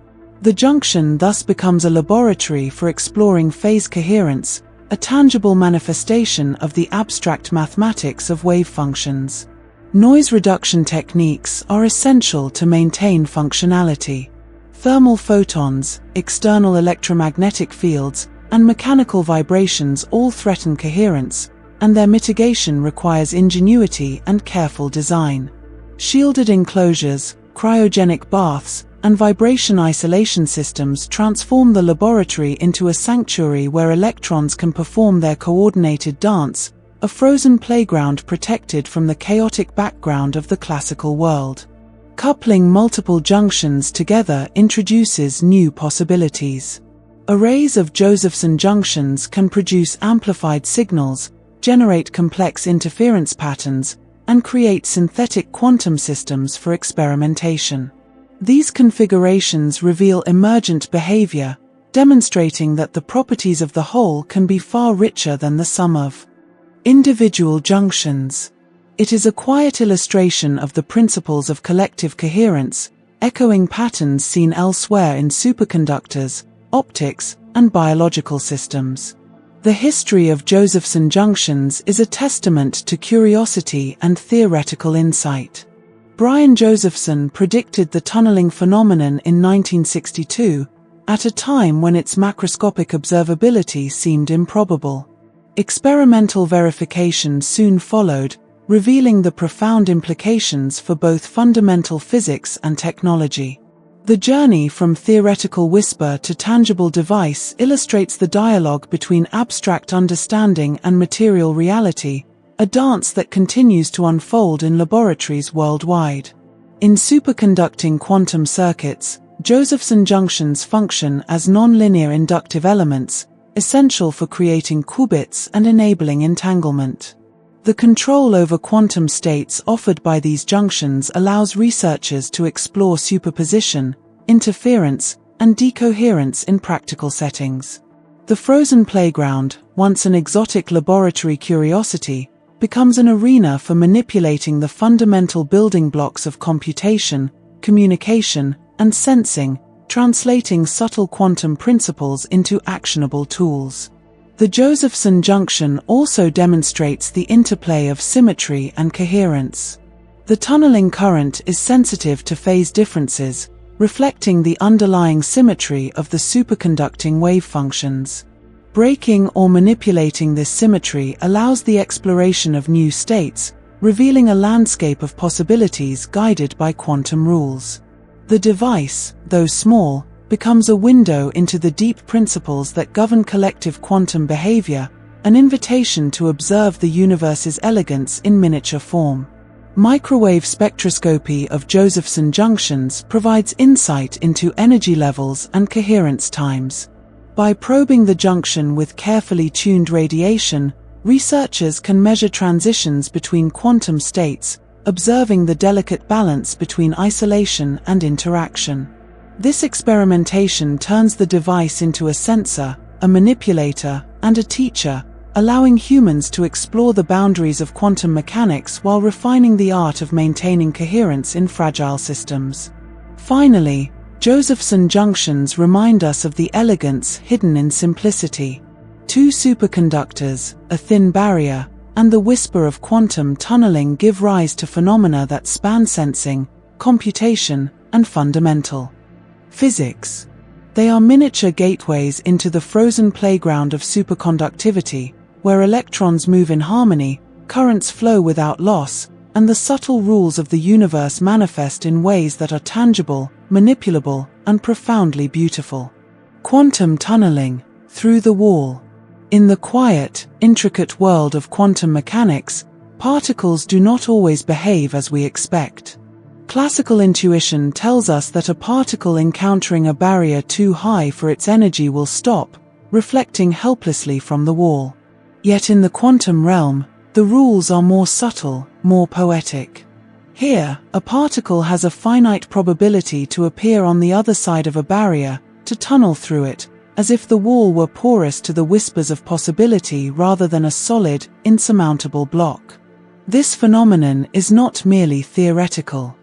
The junction thus becomes a laboratory for exploring phase coherence, a tangible manifestation of the abstract mathematics of wave functions. Noise reduction techniques are essential to maintain functionality. Thermal photons, external electromagnetic fields, and mechanical vibrations all threaten coherence, and their mitigation requires ingenuity and careful design. Shielded enclosures, cryogenic baths, and vibration isolation systems transform the laboratory into a sanctuary where electrons can perform their coordinated dance, a frozen playground protected from the chaotic background of the classical world. Coupling multiple junctions together introduces new possibilities. Arrays of Josephson junctions can produce amplified signals, generate complex interference patterns, and create synthetic quantum systems for experimentation. These configurations reveal emergent behavior, demonstrating that the properties of the whole can be far richer than the sum of individual junctions. It is a quiet illustration of the principles of collective coherence, echoing patterns seen elsewhere in superconductors, optics, and biological systems. The history of Josephson junctions is a testament to curiosity and theoretical insight. Brian Josephson predicted the tunneling phenomenon in 1962, at a time when its macroscopic observability seemed improbable. Experimental verification soon followed, revealing the profound implications for both fundamental physics and technology. The journey from theoretical whisper to tangible device illustrates the dialogue between abstract understanding and material reality, a dance that continues to unfold in laboratories worldwide. In superconducting quantum circuits, Josephson junctions function as nonlinear inductive elements, essential for creating qubits and enabling entanglement. The control over quantum states offered by these junctions allows researchers to explore superposition, interference, and decoherence in practical settings. The frozen playground, once an exotic laboratory curiosity, becomes an arena for manipulating the fundamental building blocks of computation, communication, and sensing, translating subtle quantum principles into actionable tools. The Josephson junction also demonstrates the interplay of symmetry and coherence. The tunneling current is sensitive to phase differences, reflecting the underlying symmetry of the superconducting wave functions. Breaking or manipulating this symmetry allows the exploration of new states, revealing a landscape of possibilities guided by quantum rules. The device, though small, becomes a window into the deep principles that govern collective quantum behavior, an invitation to observe the universe's elegance in miniature form. Microwave spectroscopy of Josephson junctions provides insight into energy levels and coherence times. By probing the junction with carefully tuned radiation, researchers can measure transitions between quantum states, observing the delicate balance between isolation and interaction. This experimentation turns the device into a sensor, a manipulator, and a teacher, allowing humans to explore the boundaries of quantum mechanics while refining the art of maintaining coherence in fragile systems. Finally, Josephson junctions remind us of the elegance hidden in simplicity. Two superconductors, a thin barrier, and the whisper of quantum tunneling give rise to phenomena that span sensing, computation, and fundamental physics. They are miniature gateways into the frozen playground of superconductivity, where electrons move in harmony, currents flow without loss, and the subtle rules of the universe manifest in ways that are tangible, manipulable, and profoundly beautiful. Quantum tunneling, through the wall. In the quiet, intricate world of quantum mechanics, particles do not always behave as we expect. Classical intuition tells us that a particle encountering a barrier too high for its energy will stop, reflecting helplessly from the wall. Yet in the quantum realm, the rules are more subtle, more poetic. Here, a particle has a finite probability to appear on the other side of a barrier, to tunnel through it, as if the wall were porous to the whispers of possibility rather than a solid, insurmountable block. This phenomenon is not merely theoretical.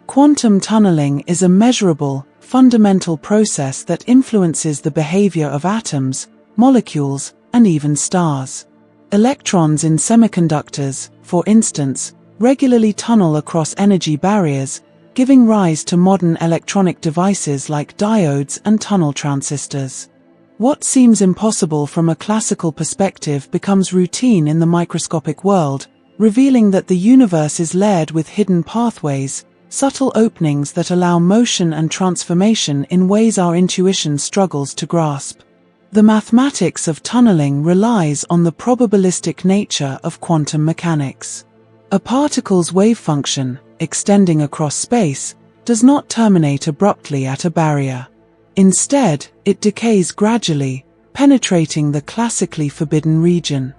Quantum tunneling is a measurable, fundamental process that influences the behavior of atoms, molecules, and even stars. Electrons in semiconductors, for instance, regularly tunnel across energy barriers, giving rise to modern electronic devices like diodes and tunnel transistors. What seems impossible from a classical perspective becomes routine in the microscopic world, revealing that the universe is layered with hidden pathways, subtle openings that allow motion and transformation in ways our intuition struggles to grasp. The mathematics of tunneling relies on the probabilistic nature of quantum mechanics. A particle's wave function, extending across space, does not terminate abruptly at a barrier. Instead, it decays gradually, penetrating the classically forbidden region.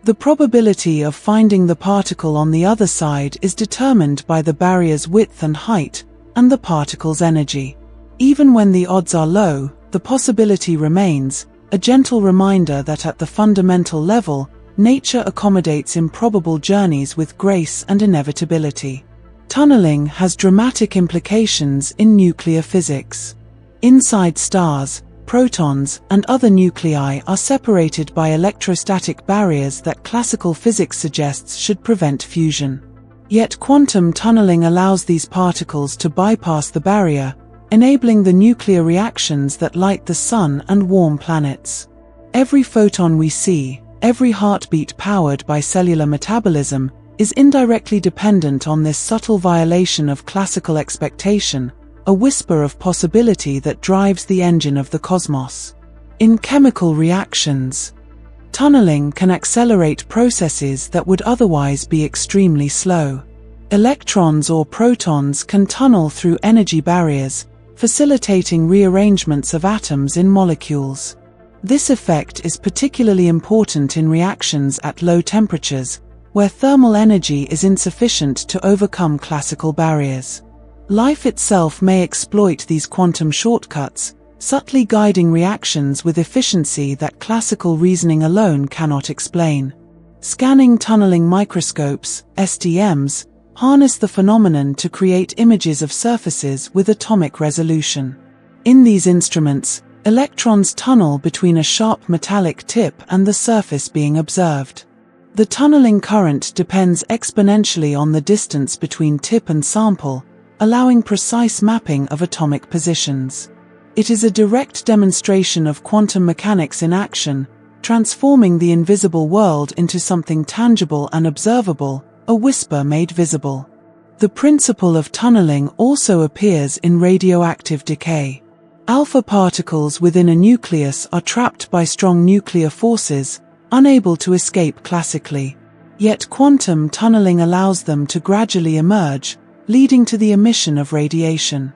The probability of finding the particle on the other side is determined by the barrier's width and height, and the particle's energy. Even when the odds are low, the possibility remains, a gentle reminder that at the fundamental level, nature accommodates improbable journeys with grace and inevitability. Tunneling has dramatic implications in nuclear physics. Inside stars, protons and other nuclei are separated by electrostatic barriers that classical physics suggests should prevent fusion. Yet quantum tunneling allows these particles to bypass the barrier, enabling the nuclear reactions that light the sun and warm planets. Every photon we see, every heartbeat powered by cellular metabolism, is indirectly dependent on this subtle violation of classical expectation, a whisper of possibility that drives the engine of the cosmos. In chemical reactions, tunneling can accelerate processes that would otherwise be extremely slow. Electrons or protons can tunnel through energy barriers, facilitating rearrangements of atoms in molecules. This effect is particularly important in reactions at low temperatures, where thermal energy is insufficient to overcome classical barriers. Life itself may exploit these quantum shortcuts, subtly guiding reactions with efficiency that classical reasoning alone cannot explain. Scanning tunneling microscopes, STMs, harness the phenomenon to create images of surfaces with atomic resolution. In these instruments, electrons tunnel between a sharp metallic tip and the surface being observed. The tunneling current depends exponentially on the distance between tip and sample, allowing precise mapping of atomic positions. It is a direct demonstration of quantum mechanics in action, transforming the invisible world into something tangible and observable, a whisper made visible. The principle of tunneling also appears in radioactive decay. Alpha particles within a nucleus are trapped by strong nuclear forces, unable to escape classically. Yet quantum tunneling allows them to gradually emerge, leading to the emission of radiation.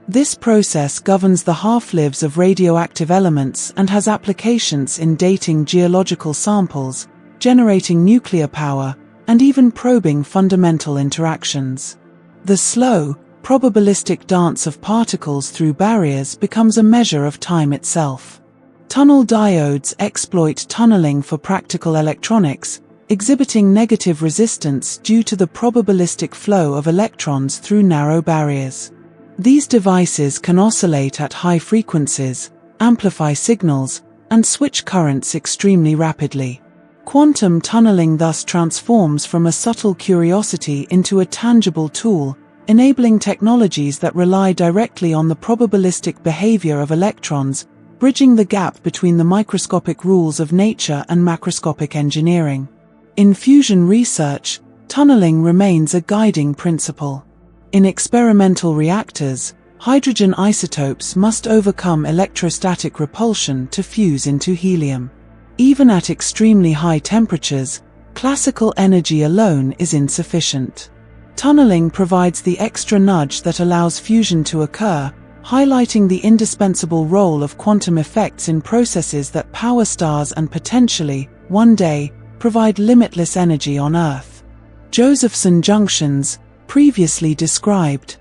This process governs the half-lives of radioactive elements and has applications in dating geological samples, generating nuclear power, and even probing fundamental interactions. The slow, probabilistic dance of particles through barriers becomes a measure of time itself. Tunnel diodes exploit tunneling for practical electronics, exhibiting negative resistance due to the probabilistic flow of electrons through narrow barriers. These devices can oscillate at high frequencies, amplify signals, and switch currents extremely rapidly. Quantum tunneling thus transforms from a subtle curiosity into a tangible tool, enabling technologies that rely directly on the probabilistic behavior of electrons, bridging the gap between the microscopic rules of nature and macroscopic engineering. In fusion research, tunneling remains a guiding principle. In experimental reactors, hydrogen isotopes must overcome electrostatic repulsion to fuse into helium. Even at extremely high temperatures, classical energy alone is insufficient. Tunneling provides the extra nudge that allows fusion to occur, highlighting the indispensable role of quantum effects in processes that power stars and potentially, one day, provide limitless energy on Earth. Josephson junctions, previously described,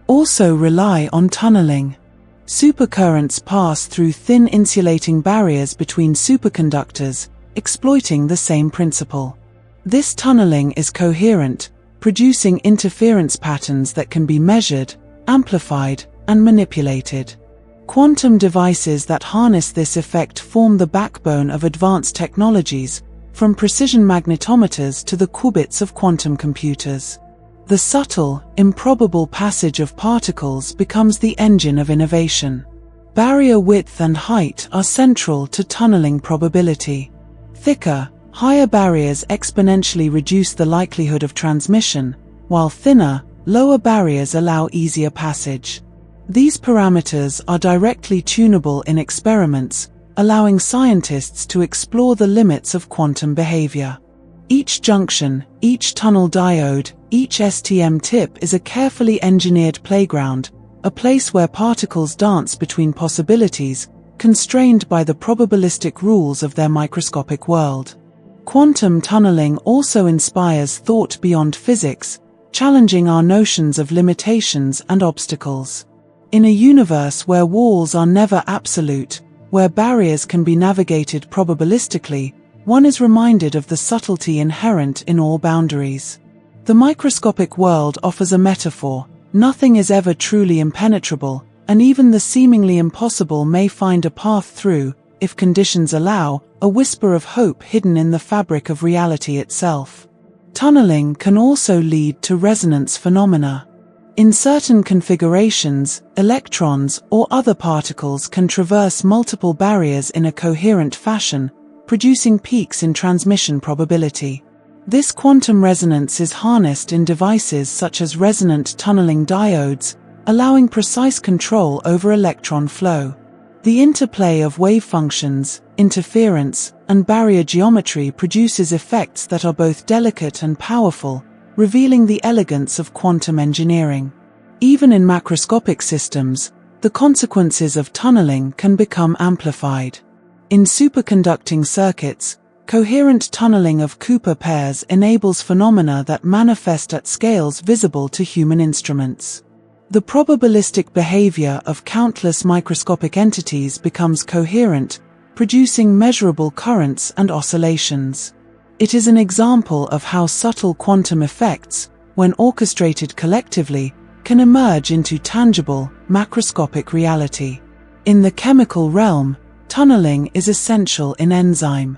also rely on tunneling. Supercurrents pass through thin insulating barriers between superconductors, exploiting the same principle. This tunneling is coherent, producing interference patterns that can be measured, amplified, and manipulated. Quantum devices that harness this effect form the backbone of advanced technologies, from precision magnetometers to the qubits of quantum computers. The subtle, improbable passage of particles becomes the engine of innovation. Barrier width and height are central to tunneling probability. Thicker, higher barriers exponentially reduce the likelihood of transmission, while thinner, lower barriers allow easier passage. These parameters are directly tunable in experiments, allowing scientists to explore the limits of quantum behavior. Each junction, each tunnel diode, each STM tip is a carefully engineered playground, a place where particles dance between possibilities, constrained by the probabilistic rules of their microscopic world. Quantum tunneling also inspires thought beyond physics, challenging our notions of limitations and obstacles. In a universe where walls are never absolute, where barriers can be navigated probabilistically, one is reminded of the subtlety inherent in all boundaries. The microscopic world offers a metaphor: nothing is ever truly impenetrable, and even the seemingly impossible may find a path through, if conditions allow, a whisper of hope hidden in the fabric of reality itself. Tunneling can also lead to resonance phenomena. In certain configurations, electrons or other particles can traverse multiple barriers in a coherent fashion, producing peaks in transmission probability. This quantum resonance is harnessed in devices such as resonant tunneling diodes, allowing precise control over electron flow. The interplay of wave functions, interference, and barrier geometry produces effects that are both delicate and powerful, revealing the elegance of quantum engineering. Even in macroscopic systems, the consequences of tunneling can become amplified. In superconducting circuits, coherent tunneling of Cooper pairs enables phenomena that manifest at scales visible to human instruments. The probabilistic behavior of countless microscopic entities becomes coherent, producing measurable currents and oscillations. It is an example of how subtle quantum effects, when orchestrated collectively, can emerge into tangible, macroscopic reality. In the chemical realm, tunneling is essential in enzyme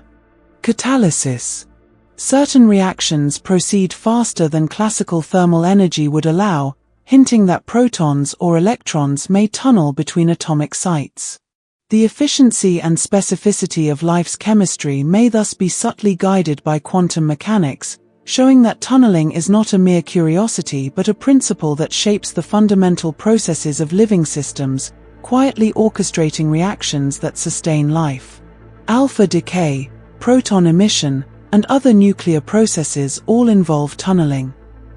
catalysis. Certain reactions proceed faster than classical thermal energy would allow, hinting that protons or electrons may tunnel between atomic sites. The efficiency and specificity of life's chemistry may thus be subtly guided by quantum mechanics, showing that tunneling is not a mere curiosity but a principle that shapes the fundamental processes of living systems, quietly orchestrating reactions that sustain life. Alpha decay, proton emission, and other nuclear processes all involve tunneling.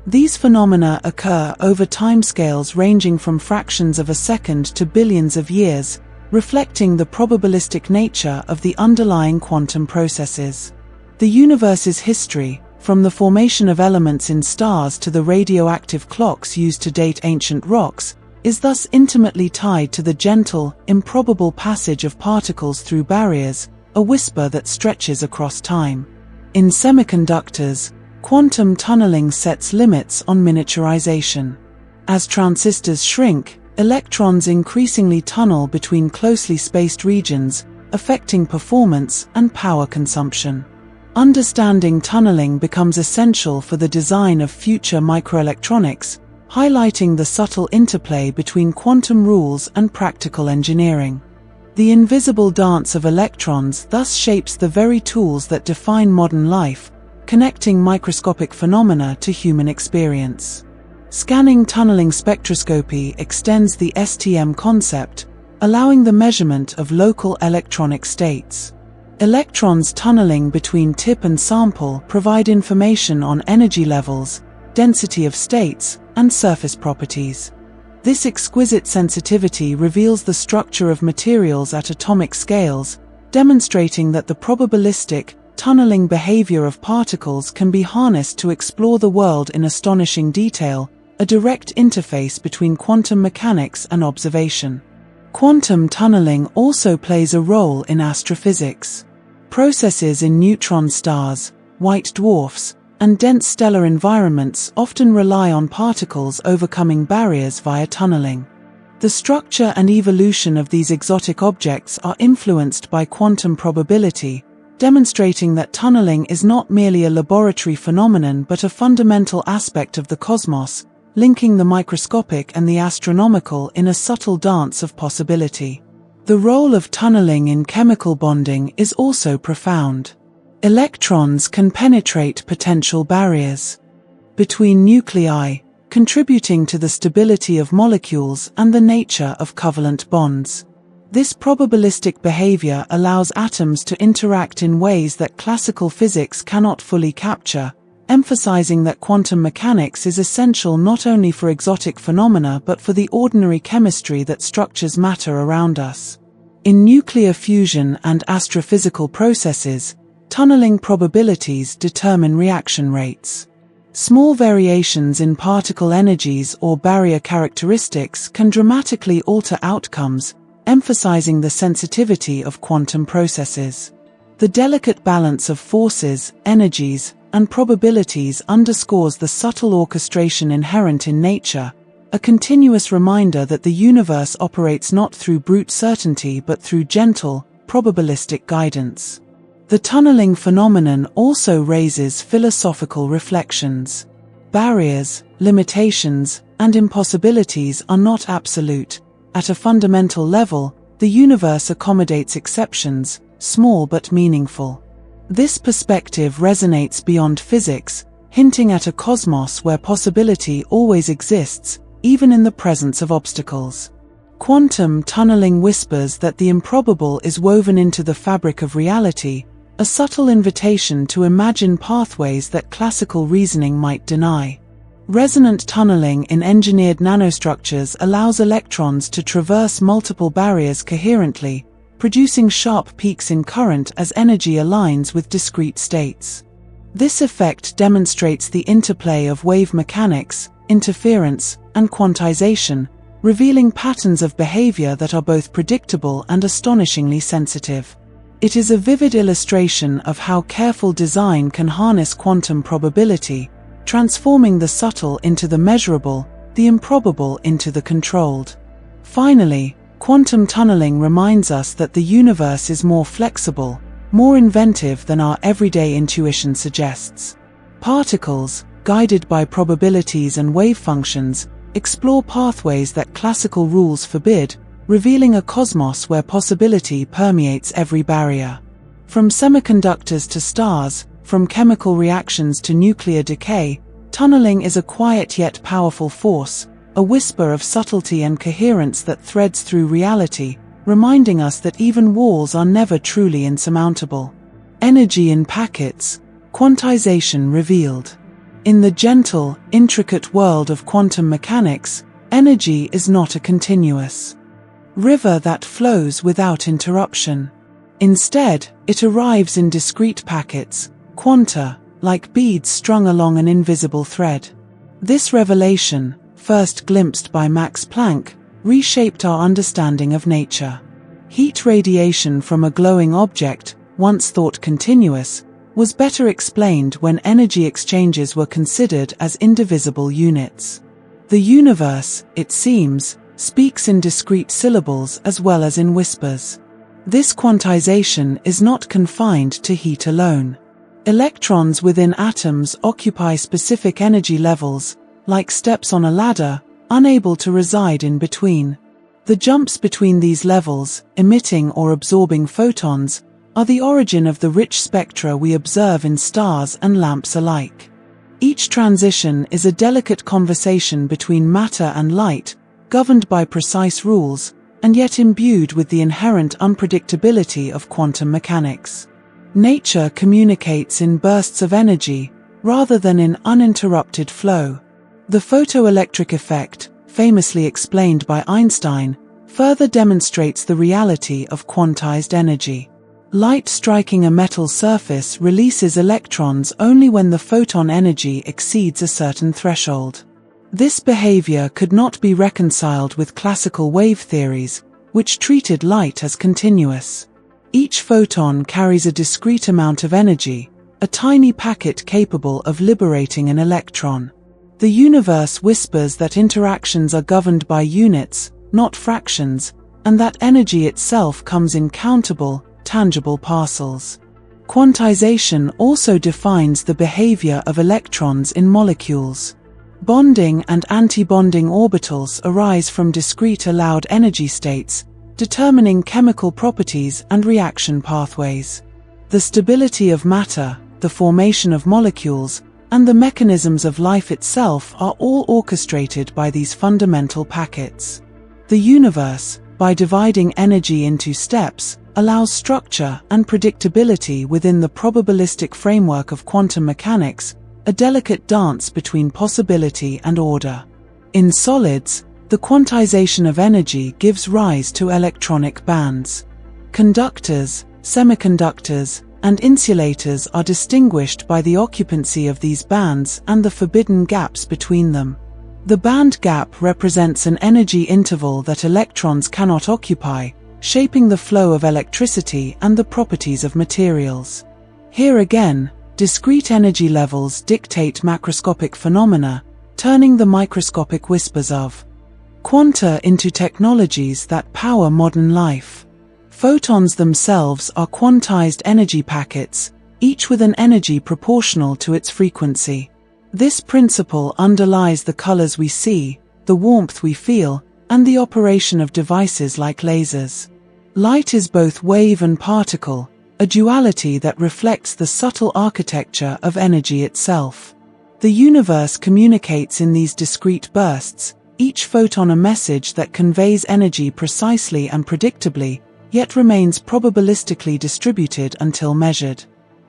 These phenomena occur over timescales ranging from fractions of a second to billions of years, reflecting the probabilistic nature of the underlying quantum processes. The universe's history, from the formation of elements in stars to the radioactive clocks used to date ancient rocks, is thus intimately tied to the gentle, improbable passage of particles through barriers, a whisper that stretches across time. In semiconductors, quantum tunneling sets limits on miniaturization. As transistors shrink, electrons increasingly tunnel between closely spaced regions, affecting performance and power consumption. Understanding tunneling becomes essential for the design of future microelectronics, highlighting the subtle interplay between quantum rules and practical engineering. The invisible dance of electrons thus shapes the very tools that define modern life, connecting microscopic phenomena to human experience. Scanning tunneling spectroscopy extends the STM concept, allowing the measurement of local electronic states. Electrons tunneling between tip and sample provide information on energy levels, density of states, and surface properties. This exquisite sensitivity reveals the structure of materials at atomic scales, demonstrating that the probabilistic, tunneling behavior of particles can be harnessed to explore the world in astonishing detail, a direct interface between quantum mechanics and observation. Quantum tunneling also plays a role in astrophysics. Processes in neutron stars, white dwarfs, and dense stellar environments often rely on particles overcoming barriers via tunneling. The structure and evolution of these exotic objects are influenced by quantum probability, demonstrating that tunneling is not merely a laboratory phenomenon but a fundamental aspect of the cosmos, linking the microscopic and the astronomical in a subtle dance of possibility. The role of tunneling in chemical bonding is also profound. Electrons can penetrate potential barriers between nuclei, contributing to the stability of molecules and the nature of covalent bonds. This probabilistic behavior allows atoms to interact in ways that classical physics cannot fully capture, emphasizing that quantum mechanics is essential not only for exotic phenomena but for the ordinary chemistry that structures matter around us. In nuclear fusion and astrophysical processes, tunneling probabilities determine reaction rates. Small variations in particle energies or barrier characteristics can dramatically alter outcomes, emphasizing the sensitivity of quantum processes. The delicate balance of forces, energies, and probabilities underscores the subtle orchestration inherent in nature, a continuous reminder that the universe operates not through brute certainty but through gentle, probabilistic guidance. The tunneling phenomenon also raises philosophical reflections. Barriers, limitations, and impossibilities are not absolute. At a fundamental level, the universe accommodates exceptions, small but meaningful. This perspective resonates beyond physics, hinting at a cosmos where possibility always exists, even in the presence of obstacles. Quantum tunneling whispers that the improbable is woven into the fabric of reality, a subtle invitation to imagine pathways that classical reasoning might deny. Resonant tunneling in engineered nanostructures allows electrons to traverse multiple barriers coherently, producing sharp peaks in current as energy aligns with discrete states. This effect demonstrates the interplay of wave mechanics, interference, and quantization, revealing patterns of behavior that are both predictable and astonishingly sensitive. It is a vivid illustration of how careful design can harness quantum probability, transforming the subtle into the measurable, the improbable into the controlled. Finally, quantum tunneling reminds us that the universe is more flexible, more inventive than our everyday intuition suggests. Particles, guided by probabilities and wave functions, explore pathways that classical rules forbid, revealing a cosmos where possibility permeates every barrier. From semiconductors to stars, from chemical reactions to nuclear decay, tunneling is a quiet yet powerful force, a whisper of subtlety and coherence that threads through reality, reminding us that even walls are never truly insurmountable. Energy in packets, quantization revealed. In the gentle, intricate world of quantum mechanics, energy is not a continuous river that flows without interruption. Instead, it arrives in discrete packets, quanta, like beads strung along an invisible thread. This revelation, first glimpsed by Max Planck, reshaped our understanding of nature. Heat radiation from a glowing object, once thought continuous, was better explained when energy exchanges were considered as indivisible units. The universe, it seems, speaks in discrete syllables as well as in whispers. This quantization is not confined to heat alone. Electrons within atoms occupy specific energy levels, like steps on a ladder, unable to reside in between. The jumps between these levels, emitting or absorbing photons, are the origin of the rich spectra we observe in stars and lamps alike. Each transition is a delicate conversation between matter and light, governed by precise rules, and yet imbued with the inherent unpredictability of quantum mechanics. Nature communicates in bursts of energy, rather than in uninterrupted flow. The photoelectric effect, famously explained by Einstein, further demonstrates the reality of quantized energy. Light striking a metal surface releases electrons only when the photon energy exceeds a certain threshold. This behavior could not be reconciled with classical wave theories, which treated light as continuous. Each photon carries a discrete amount of energy, a tiny packet capable of liberating an electron. The universe whispers that interactions are governed by units, not fractions, and that energy itself comes in countable, tangible parcels. Quantization also defines the behavior of electrons in molecules. Bonding and anti-bonding orbitals arise from discrete allowed energy states, determining chemical properties and reaction pathways. The stability of matter, the formation of molecules, and the mechanisms of life itself are all orchestrated by these fundamental packets. The universe, by dividing energy into steps, allows structure and predictability within the probabilistic framework of quantum mechanics, a delicate dance between possibility and order. In solids, the quantization of energy gives rise to electronic bands. Conductors, semiconductors, and insulators are distinguished by the occupancy of these bands and the forbidden gaps between them. The band gap represents an energy interval that electrons cannot occupy, shaping the flow of electricity and the properties of materials. Here again, discrete energy levels dictate macroscopic phenomena, turning the microscopic whispers of quanta into technologies that power modern life. Photons themselves are quantized energy packets, each with an energy proportional to its frequency. This principle underlies the colors we see, the warmth we feel, and the operation of devices like lasers. Light is both wave and particle, a duality that reflects the subtle architecture of energy itself. The universe communicates in these discrete bursts, each photon a message that conveys energy precisely and predictably, yet remains probabilistically distributed until measured.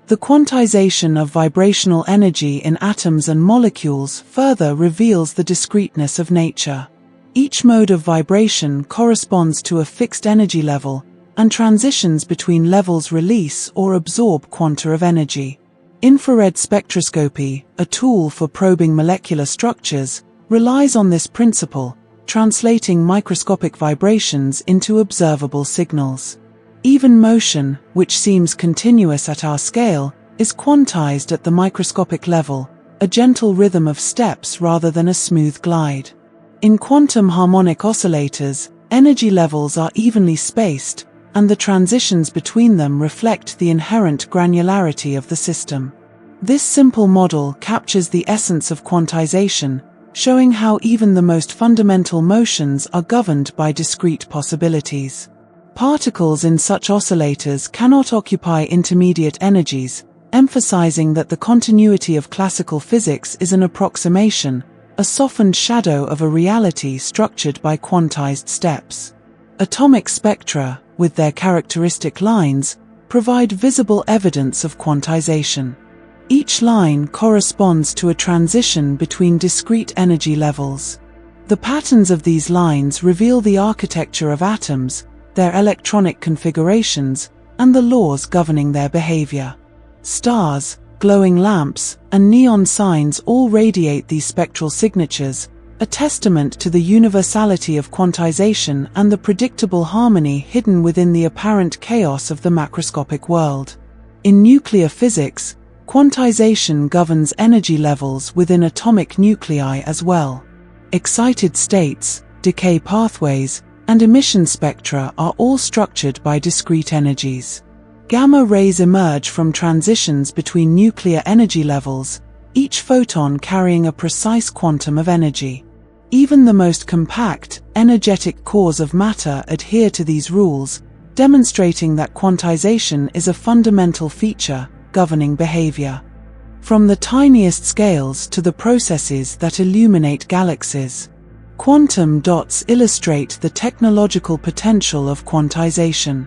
The quantization of vibrational energy in atoms and molecules further reveals the discreteness of nature. Each mode of vibration corresponds to a fixed energy level, and transitions between levels release or absorb quanta of energy. Infrared spectroscopy, a tool for probing molecular structures, relies on this principle, translating microscopic vibrations into observable signals. Even motion, which seems continuous at our scale, is quantized at the microscopic level, a gentle rhythm of steps rather than a smooth glide. In quantum harmonic oscillators, energy levels are evenly spaced, and the transitions between them reflect the inherent granularity of the system. This simple model captures the essence of quantization, showing how even the most fundamental motions are governed by discrete possibilities. Particles in such oscillators cannot occupy intermediate energies, emphasizing that the continuity of classical physics is an approximation, a softened shadow of a reality structured by quantized steps. Atomic spectra, with their characteristic lines, provide visible evidence of quantization. Each line corresponds to a transition between discrete energy levels. The patterns of these lines reveal the architecture of atoms, their electronic configurations, and the laws governing their behavior. Stars, glowing lamps, and neon signs all radiate these spectral signatures, a testament to the universality of quantization and the predictable harmony hidden within the apparent chaos of the macroscopic world. In nuclear physics, quantization governs energy levels within atomic nuclei as well. Excited states, decay pathways, and emission spectra are all structured by discrete energies. Gamma rays emerge from transitions between nuclear energy levels, each photon carrying a precise quantum of energy. Even the most compact, energetic cores of matter adhere to these rules, demonstrating that quantization is a fundamental feature governing behavior. From the tiniest scales to the processes that illuminate galaxies, quantum dots illustrate the technological potential of quantization.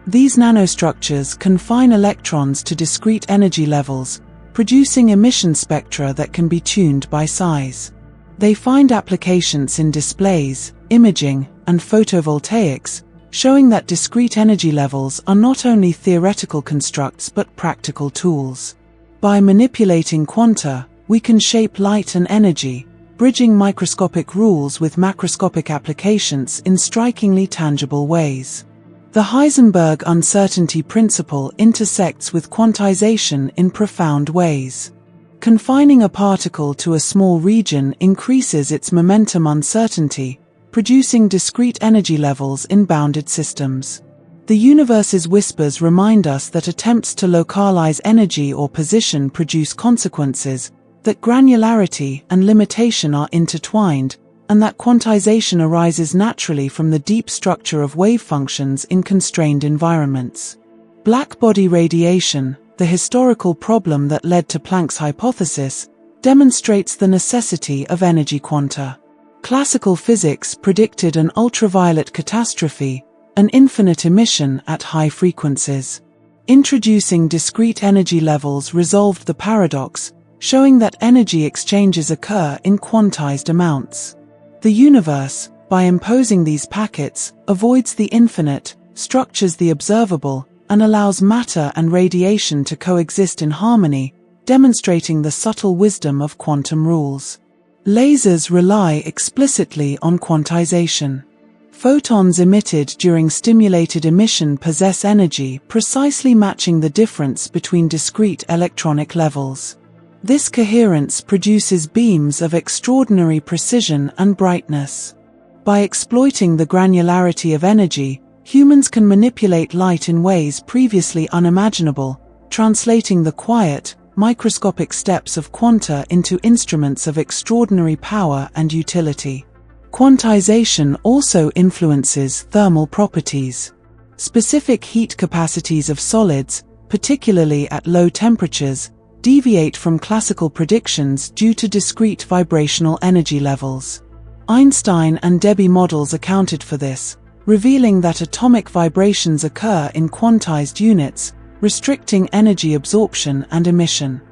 These nanostructures confine electrons to discrete energy levels, producing emission spectra that can be tuned by size. They find applications in displays, imaging, and photovoltaics, showing that discrete energy levels are not only theoretical constructs but practical tools. By manipulating quanta, we can shape light and energy, bridging microscopic rules with macroscopic applications in strikingly tangible ways. The Heisenberg uncertainty principle intersects with quantization in profound ways. Confining a particle to a small region increases its momentum uncertainty, producing discrete energy levels in bounded systems. The universe's whispers remind us that attempts to localize energy or position produce consequences, that granularity and limitation are intertwined, and that quantization arises naturally from the deep structure of wave functions in constrained environments. Blackbody radiation, the historical problem that led to Planck's hypothesis, demonstrates the necessity of energy quanta. Classical physics predicted an ultraviolet catastrophe, an infinite emission at high frequencies. Introducing discrete energy levels resolved the paradox, showing that energy exchanges occur in quantized amounts. The universe, by imposing these packets, avoids the infinite, structures the observable, and allows matter and radiation to coexist in harmony, demonstrating the subtle wisdom of quantum rules. Lasers rely explicitly on quantization. Photons emitted during stimulated emission possess energy precisely matching the difference between discrete electronic levels. This coherence produces beams of extraordinary precision and brightness. By exploiting the granularity of energy, humans can manipulate light in ways previously unimaginable, translating the quiet, microscopic steps of quanta into instruments of extraordinary power and utility. Quantization also influences thermal properties. Specific heat capacities of solids, particularly at low temperatures, deviate from classical predictions due to discrete vibrational energy levels. Einstein and Debye models accounted for this, revealing that atomic vibrations occur in quantized units, restricting energy absorption and emission.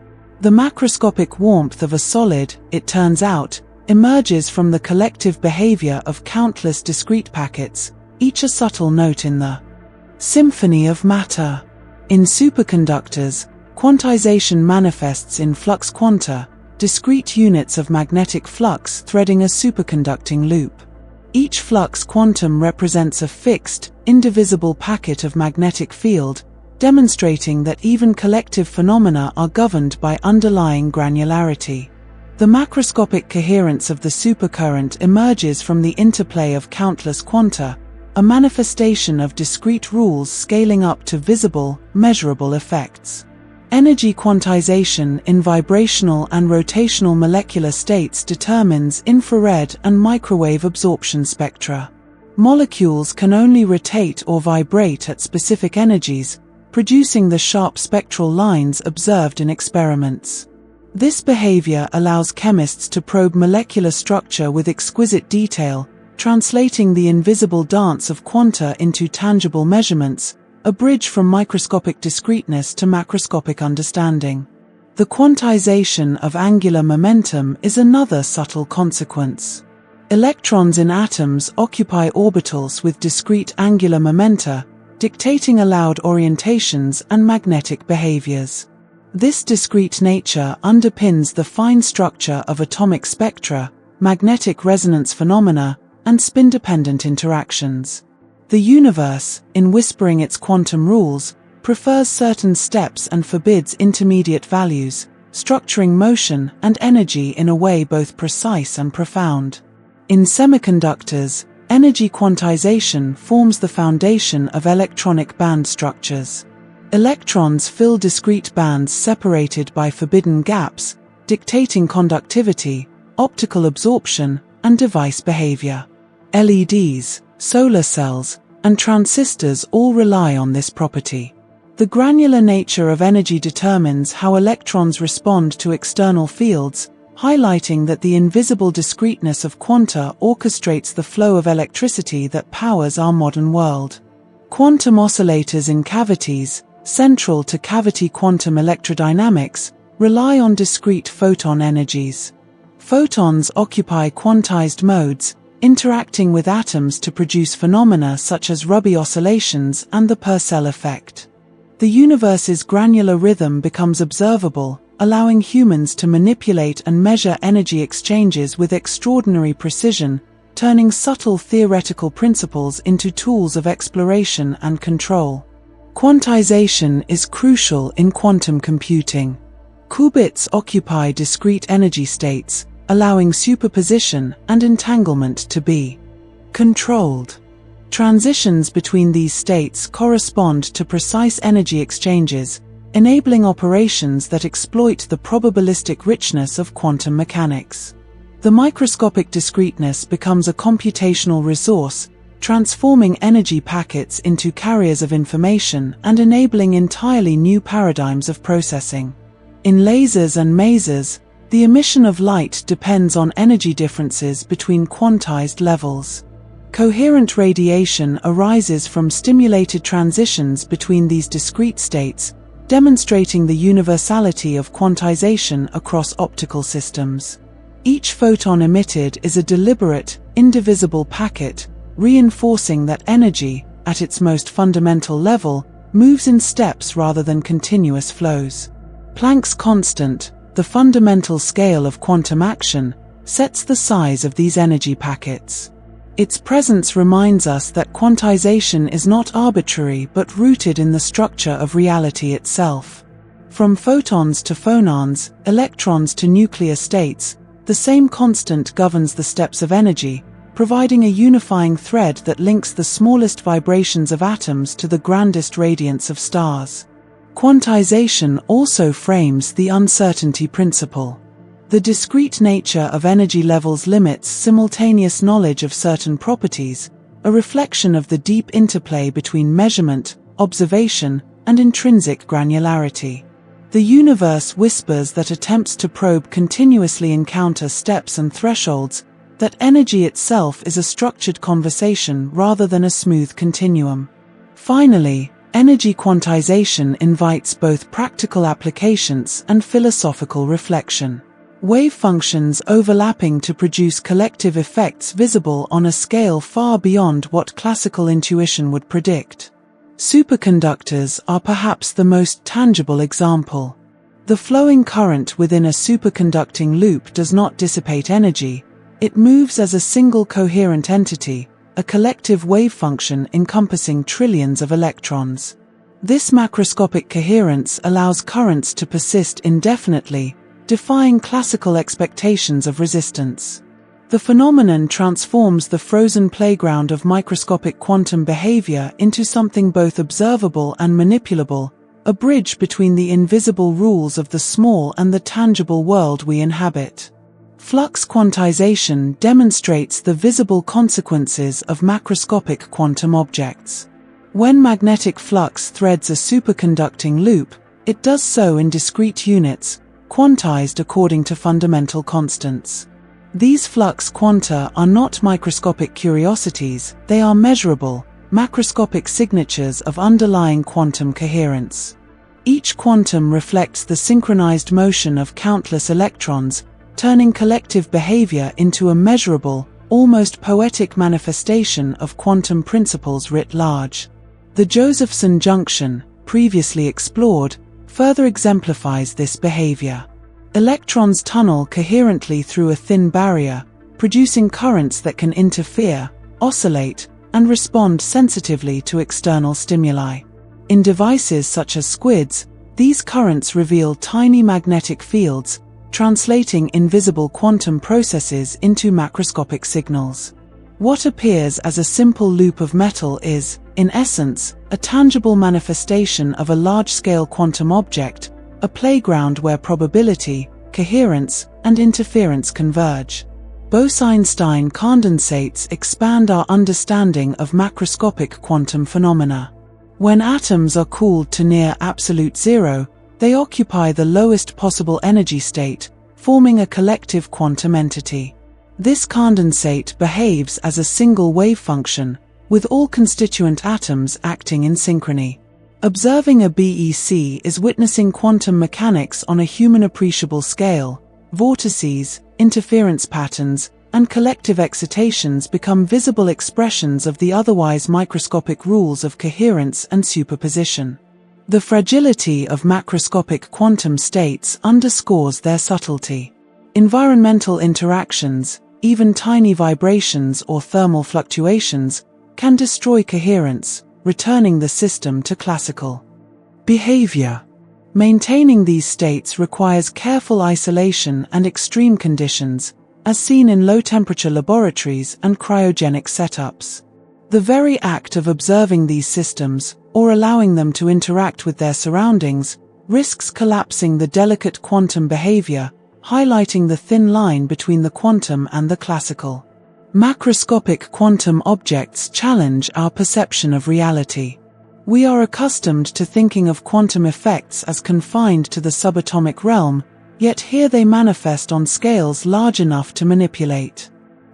The macroscopic warmth of a solid, it turns out, emerges from the collective behavior of countless discrete packets, each a subtle note in the symphony of matter. In superconductors, quantization manifests in flux quanta, discrete units of magnetic flux threading a superconducting loop. Each flux quantum represents a fixed, indivisible packet of magnetic field, demonstrating that even collective phenomena are governed by underlying granularity. The macroscopic coherence of the supercurrent emerges from the interplay of countless quanta, a manifestation of discrete rules scaling up to visible, measurable effects. Energy quantization in vibrational and rotational molecular states determines infrared and microwave absorption spectra. Molecules can only rotate or vibrate at specific energies, producing the sharp spectral lines observed in experiments. This behavior allows chemists to probe molecular structure with exquisite detail, translating the invisible dance of quanta into tangible measurements, a bridge from microscopic discreteness to macroscopic understanding. The quantization of angular momentum is another subtle consequence. Electrons in atoms occupy orbitals with discrete angular momenta, dictating allowed orientations and magnetic behaviors. This discrete nature underpins the fine structure of atomic spectra, magnetic resonance phenomena, and spin-dependent interactions. The universe, in whispering its quantum rules, prefers certain steps and forbids intermediate values, structuring motion and energy in a way both precise and profound. In semiconductors, energy quantization forms the foundation of electronic band structures. Electrons fill discrete bands separated by forbidden gaps, dictating conductivity, optical absorption, and device behavior. LEDs, solar cells, and transistors all rely on this property. The granular nature of energy determines how electrons respond to external fields, highlighting that the invisible discreteness of quanta orchestrates the flow of electricity that powers our modern world. Quantum oscillators in cavities, central to cavity quantum electrodynamics, rely on discrete photon energies. Photons occupy quantized modes, interacting with atoms to produce phenomena such as Rabi oscillations and the Purcell effect. The universe's granular rhythm becomes observable, allowing humans to manipulate and measure energy exchanges with extraordinary precision, turning subtle theoretical principles into tools of exploration and control. Quantization is crucial in quantum computing. Qubits occupy discrete energy states, allowing superposition and entanglement to be controlled. Transitions between these states correspond to precise energy exchanges, enabling operations that exploit the probabilistic richness of quantum mechanics. The microscopic discreteness becomes a computational resource, transforming energy packets into carriers of information and enabling entirely new paradigms of processing. In lasers and masers, the emission of light depends on energy differences between quantized levels. Coherent radiation arises from stimulated transitions between these discrete states, demonstrating the universality of quantization across optical systems. Each photon emitted is a deliberate, indivisible packet, reinforcing that energy, at its most fundamental level, moves in steps rather than continuous flows. Planck's constant, the fundamental scale of quantum action, sets the size of these energy packets. Its presence reminds us that quantization is not arbitrary but rooted in the structure of reality itself. From photons to phonons, electrons to nuclear states, the same constant governs the steps of energy, providing a unifying thread that links the smallest vibrations of atoms to the grandest radiance of stars. Quantization also frames the uncertainty principle. The discrete nature of energy levels limits simultaneous knowledge of certain properties, a reflection of the deep interplay between measurement, observation, and intrinsic granularity. The universe whispers that attempts to probe continuously encounter steps and thresholds, that energy itself is a structured conversation rather than a smooth continuum. Finally, energy quantization invites both practical applications and philosophical reflection. Wave functions overlapping to produce collective effects visible on a scale far beyond what classical intuition would predict. Superconductors are perhaps the most tangible example. The flowing current within a superconducting loop does not dissipate energy, It moves as a single coherent entity, a collective wave function encompassing trillions of electrons. This macroscopic coherence allows currents to persist indefinitely, defying classical expectations of resistance. The phenomenon transforms the frozen playground of microscopic quantum behavior into something both observable and manipulable, a bridge between the invisible rules of the small and the tangible world we inhabit. Flux quantization demonstrates the visible consequences of macroscopic quantum objects. When magnetic flux threads a superconducting loop, it does so in discrete units, quantized according to fundamental constants. These flux quanta are not microscopic curiosities, they are measurable, macroscopic signatures of underlying quantum coherence. Each quantum reflects the synchronized motion of countless electrons, turning collective behavior into a measurable, almost poetic manifestation of quantum principles writ large. The Josephson junction, previously explored, further exemplifies this behavior. Electrons tunnel coherently through a thin barrier, producing currents that can interfere, oscillate, and respond sensitively to external stimuli. In devices such as squids, these currents reveal tiny magnetic fields, translating invisible quantum processes into macroscopic signals. What appears as a simple loop of metal is, in essence, a tangible manifestation of a large-scale quantum object, a playground where probability, coherence, and interference converge. Bose-Einstein condensates expand our understanding of macroscopic quantum phenomena. When atoms are cooled to near absolute zero, they occupy the lowest possible energy state, forming a collective quantum entity. This condensate behaves as a single wave function, with all constituent atoms acting in synchrony. Observing a BEC is witnessing quantum mechanics on a human-appreciable scale. Vortices, interference patterns, and collective excitations become visible expressions of the otherwise microscopic rules of coherence and superposition. The fragility of macroscopic quantum states underscores their subtlety. Environmental interactions, even tiny vibrations or thermal fluctuations, can destroy coherence, returning the system to classical behavior. Maintaining these states requires careful isolation and extreme conditions, as seen in low-temperature laboratories and cryogenic setups. The very act of observing these systems, or allowing them to interact with their surroundings, risks collapsing the delicate quantum behavior, highlighting the thin line between the quantum and the classical. Macroscopic quantum objects challenge our perception of reality. We are accustomed to thinking of quantum effects as confined to the subatomic realm, yet here they manifest on scales large enough to manipulate.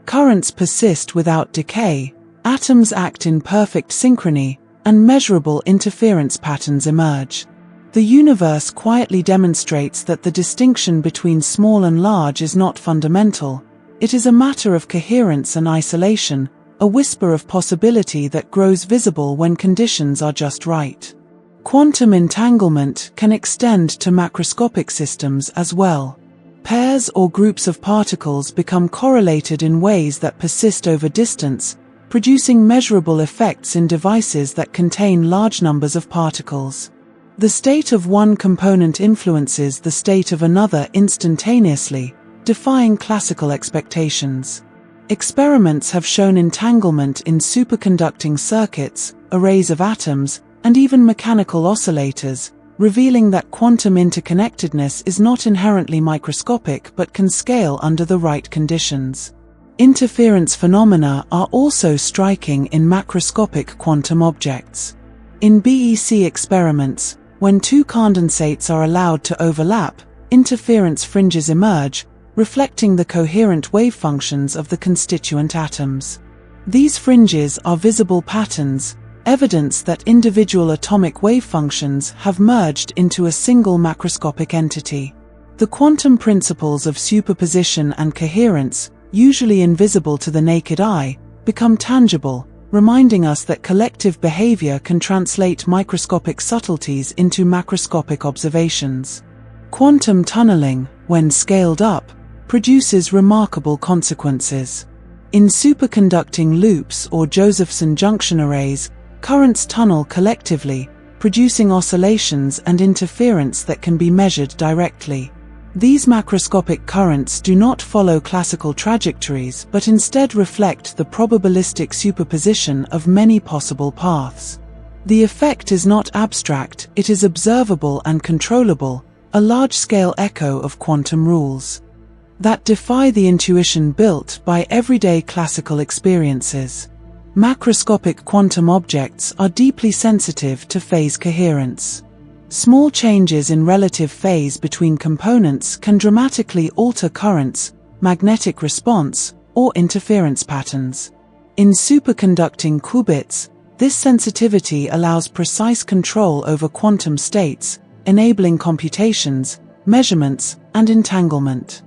Currents persist without decay, atoms act in perfect synchrony, and measurable interference patterns emerge. The universe quietly demonstrates that the distinction between small and large is not fundamental. It is a matter of coherence and isolation, a whisper of possibility that grows visible when conditions are just right. Quantum entanglement can extend to macroscopic systems as well. Pairs or groups of particles become correlated in ways that persist over distance, producing measurable effects in devices that contain large numbers of particles. The state of one component influences the state of another instantaneously, defying classical expectations. Experiments have shown entanglement in superconducting circuits, arrays of atoms, and even mechanical oscillators, revealing that quantum interconnectedness is not inherently microscopic but can scale under the right conditions. Interference phenomena are also striking in macroscopic quantum objects. In BEC experiments, when two condensates are allowed to overlap, interference fringes emerge, reflecting the coherent wave functions of the constituent atoms. These fringes are visible patterns, evidence that individual atomic wave functions have merged into a single macroscopic entity. The quantum principles of superposition and coherence, usually invisible to the naked eye, become tangible, reminding us that collective behavior can translate microscopic subtleties into macroscopic observations. Quantum tunneling, when scaled up, produces remarkable consequences. In superconducting loops or Josephson junction arrays, currents tunnel collectively, producing oscillations and interference that can be measured directly. These macroscopic currents do not follow classical trajectories but instead reflect the probabilistic superposition of many possible paths. The effect is not abstract, it is observable and controllable, a large-scale echo of quantum rules that defy the intuition built by everyday classical experiences. Macroscopic quantum objects are deeply sensitive to phase coherence. Small changes in relative phase between components can dramatically alter currents, magnetic response, or interference patterns. In superconducting qubits, this sensitivity allows precise control over quantum states, enabling computations, measurements, and entanglement.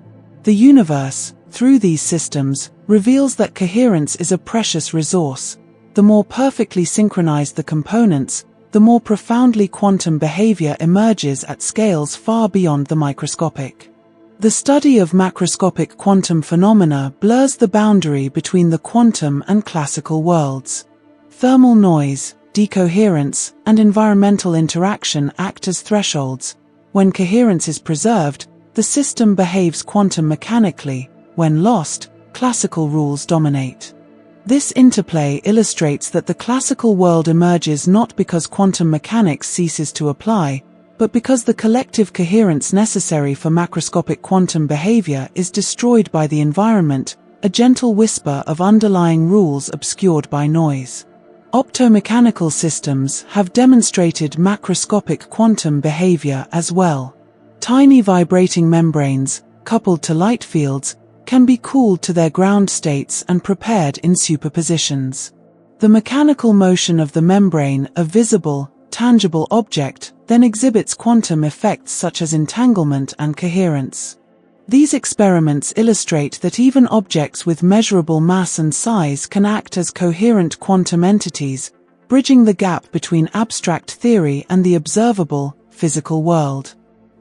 The universe, through these systems, reveals that coherence is a precious resource. The more perfectly synchronized the components, the more profoundly quantum behavior emerges at scales far beyond the microscopic. The study of macroscopic quantum phenomena blurs the boundary between the quantum and classical worlds. Thermal noise, decoherence, and environmental interaction act as thresholds. When coherence is preserved, the system behaves quantum mechanically. When lost, classical rules dominate. This interplay illustrates that the classical world emerges not because quantum mechanics ceases to apply, but because the collective coherence necessary for macroscopic quantum behavior is destroyed by the environment, a gentle whisper of underlying rules obscured by noise. Optomechanical systems have demonstrated macroscopic quantum behavior as well. Tiny vibrating membranes, coupled to light fields, can be cooled to their ground states and prepared in superpositions. The mechanical motion of the membrane, a visible, tangible object, then exhibits quantum effects such as entanglement and coherence. These experiments illustrate that even objects with measurable mass and size can act as coherent quantum entities, bridging the gap between abstract theory and the observable, physical world.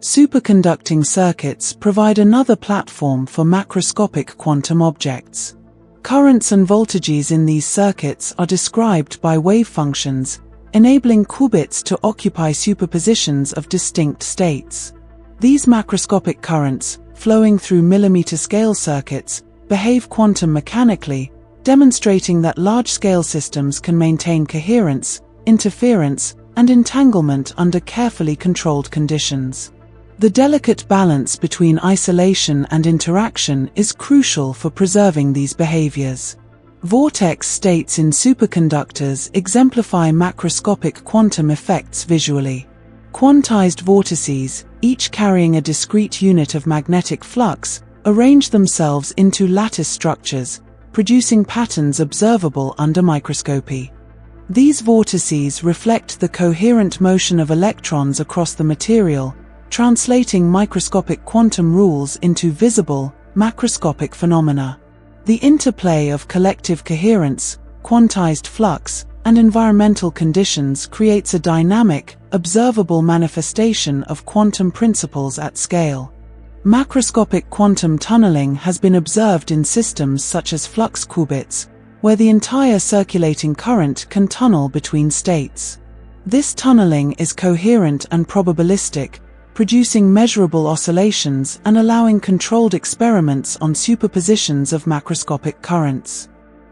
Superconducting circuits provide another platform for macroscopic quantum objects. Currents and voltages in these circuits are described by wave functions, enabling qubits to occupy superpositions of distinct states. These macroscopic currents, flowing through millimeter-scale circuits, behave quantum mechanically, demonstrating that large-scale systems can maintain coherence, interference, and entanglement under carefully controlled conditions. The delicate balance between isolation and interaction is crucial for preserving these behaviors. Vortex states in superconductors exemplify macroscopic quantum effects visually. Quantized vortices, each carrying a discrete unit of magnetic flux, arrange themselves into lattice structures, producing patterns observable under microscopy. These vortices reflect the coherent motion of electrons across the material, translating microscopic quantum rules into visible, macroscopic phenomena. The interplay of collective coherence, quantized flux, and environmental conditions creates a dynamic, observable manifestation of quantum principles at scale. Macroscopic quantum tunneling has been observed in systems such as flux qubits, where the entire circulating current can tunnel between states. This tunneling is coherent and probabilistic, producing measurable oscillations and allowing controlled experiments on superpositions of macroscopic currents.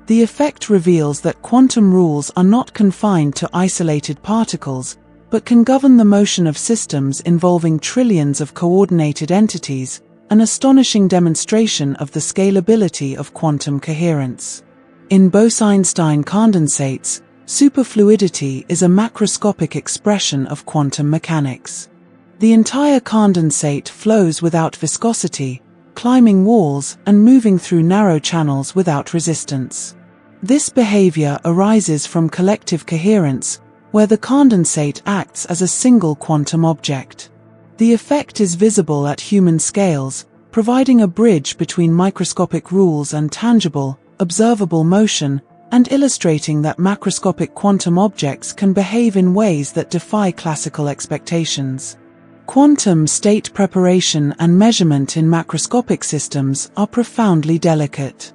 The effect reveals that quantum rules are not confined to isolated particles, but can govern the motion of systems involving trillions of coordinated entities, an astonishing demonstration of the scalability of quantum coherence. In Bose-Einstein condensates, superfluidity is a macroscopic expression of quantum mechanics. The entire condensate flows without viscosity, climbing walls and moving through narrow channels without resistance. This behavior arises from collective coherence, where the condensate acts as a single quantum object. The effect is visible at human scales, providing a bridge between microscopic rules and tangible, observable motion, and illustrating that macroscopic quantum objects can behave in ways that defy classical expectations. Quantum state preparation and measurement in macroscopic systems are profoundly delicate.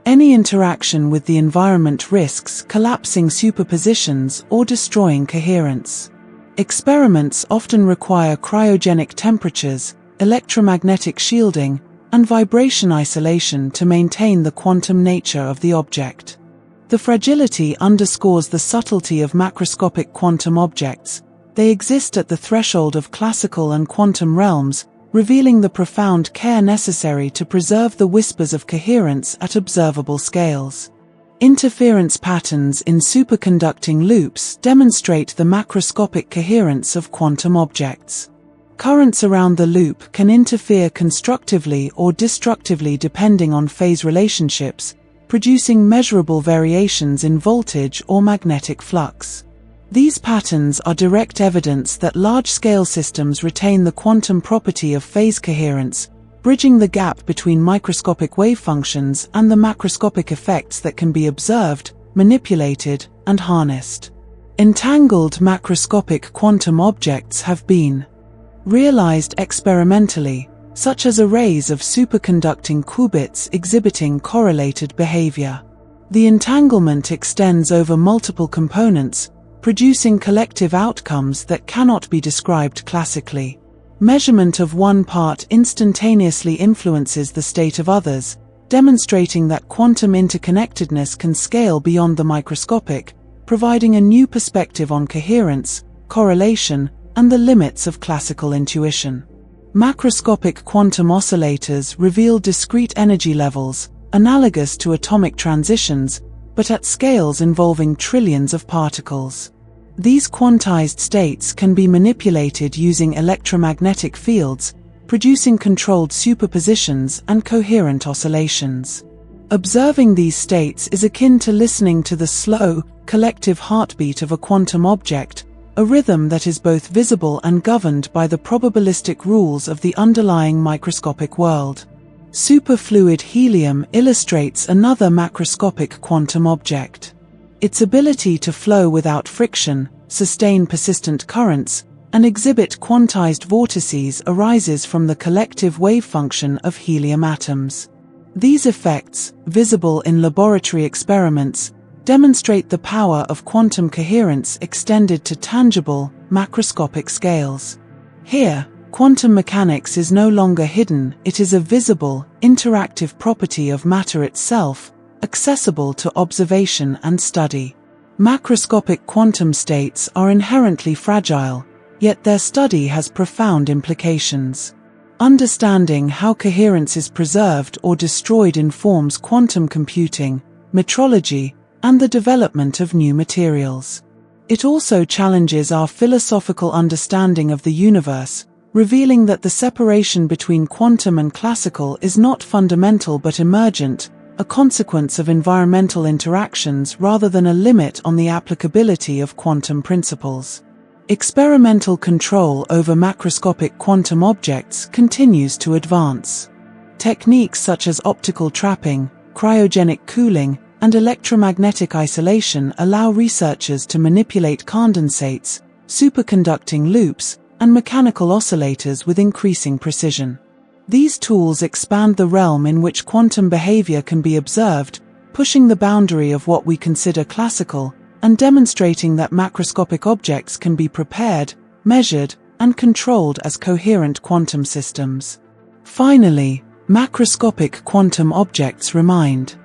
Any interaction with the environment risks collapsing superpositions or destroying coherence. Experiments often require cryogenic temperatures, electromagnetic shielding, and vibration isolation to maintain the quantum nature of the object. The fragility underscores the subtlety of macroscopic quantum objects. They exist at the threshold of classical and quantum realms, revealing the profound care necessary to preserve the whispers of coherence at observable scales. Interference patterns in superconducting loops demonstrate the macroscopic coherence of quantum objects. Currents around the loop can interfere constructively or destructively depending on phase relationships, producing measurable variations in voltage or magnetic flux. These patterns are direct evidence that large-scale systems retain the quantum property of phase coherence, bridging the gap between microscopic wave functions and the macroscopic effects that can be observed, manipulated, and harnessed. Entangled macroscopic quantum objects have been realized experimentally, such as arrays of superconducting qubits exhibiting correlated behavior. The entanglement extends over multiple components, producing collective outcomes that cannot be described classically. Measurement of one part instantaneously influences the state of others, demonstrating that quantum interconnectedness can scale beyond the microscopic, providing a new perspective on coherence, correlation, and the limits of classical intuition. Macroscopic quantum oscillators reveal discrete energy levels, analogous to atomic transitions, but at scales involving trillions of particles. These quantized states can be manipulated using electromagnetic fields, producing controlled superpositions and coherent oscillations. Observing these states is akin to listening to the slow, collective heartbeat of a quantum object, a rhythm that is both visible and governed by the probabilistic rules of the underlying microscopic world. Superfluid helium illustrates another macroscopic quantum object. Its ability to flow without friction, sustain persistent currents, and exhibit quantized vortices arises from the collective wave function of helium atoms. These effects, visible in laboratory experiments, demonstrate the power of quantum coherence extended to tangible, macroscopic scales. Here, quantum mechanics is no longer hidden, it is a visible, interactive property of matter itself, accessible to observation and study. Macroscopic quantum states are inherently fragile, yet their study has profound implications. Understanding how coherence is preserved or destroyed informs quantum computing, metrology, and the development of new materials. It also challenges our philosophical understanding of the universe, revealing that the separation between quantum and classical is not fundamental but emergent, a consequence of environmental interactions rather than a limit on the applicability of quantum principles. Experimental control over macroscopic quantum objects continues to advance. Techniques such as optical trapping, cryogenic cooling, and electromagnetic isolation allow researchers to manipulate condensates, superconducting loops, and mechanical oscillators with increasing precision. These tools expand the realm in which quantum behavior can be observed, pushing the boundary of what we consider classical, and demonstrating that macroscopic objects can be prepared, measured, and controlled as coherent quantum systems. Finally, macroscopic quantum objects remind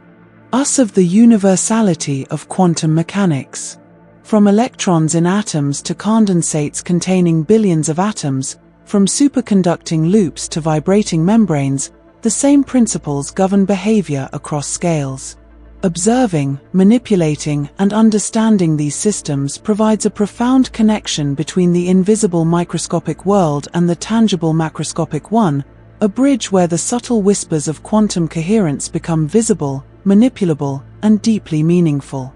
us of the universality of quantum mechanics. From electrons in atoms to condensates containing billions of atoms, from superconducting loops to vibrating membranes, the same principles govern behavior across scales. Observing, manipulating, and understanding these systems provides a profound connection between the invisible microscopic world and the tangible macroscopic one, a bridge where the subtle whispers of quantum coherence become visible, manipulable, and deeply meaningful.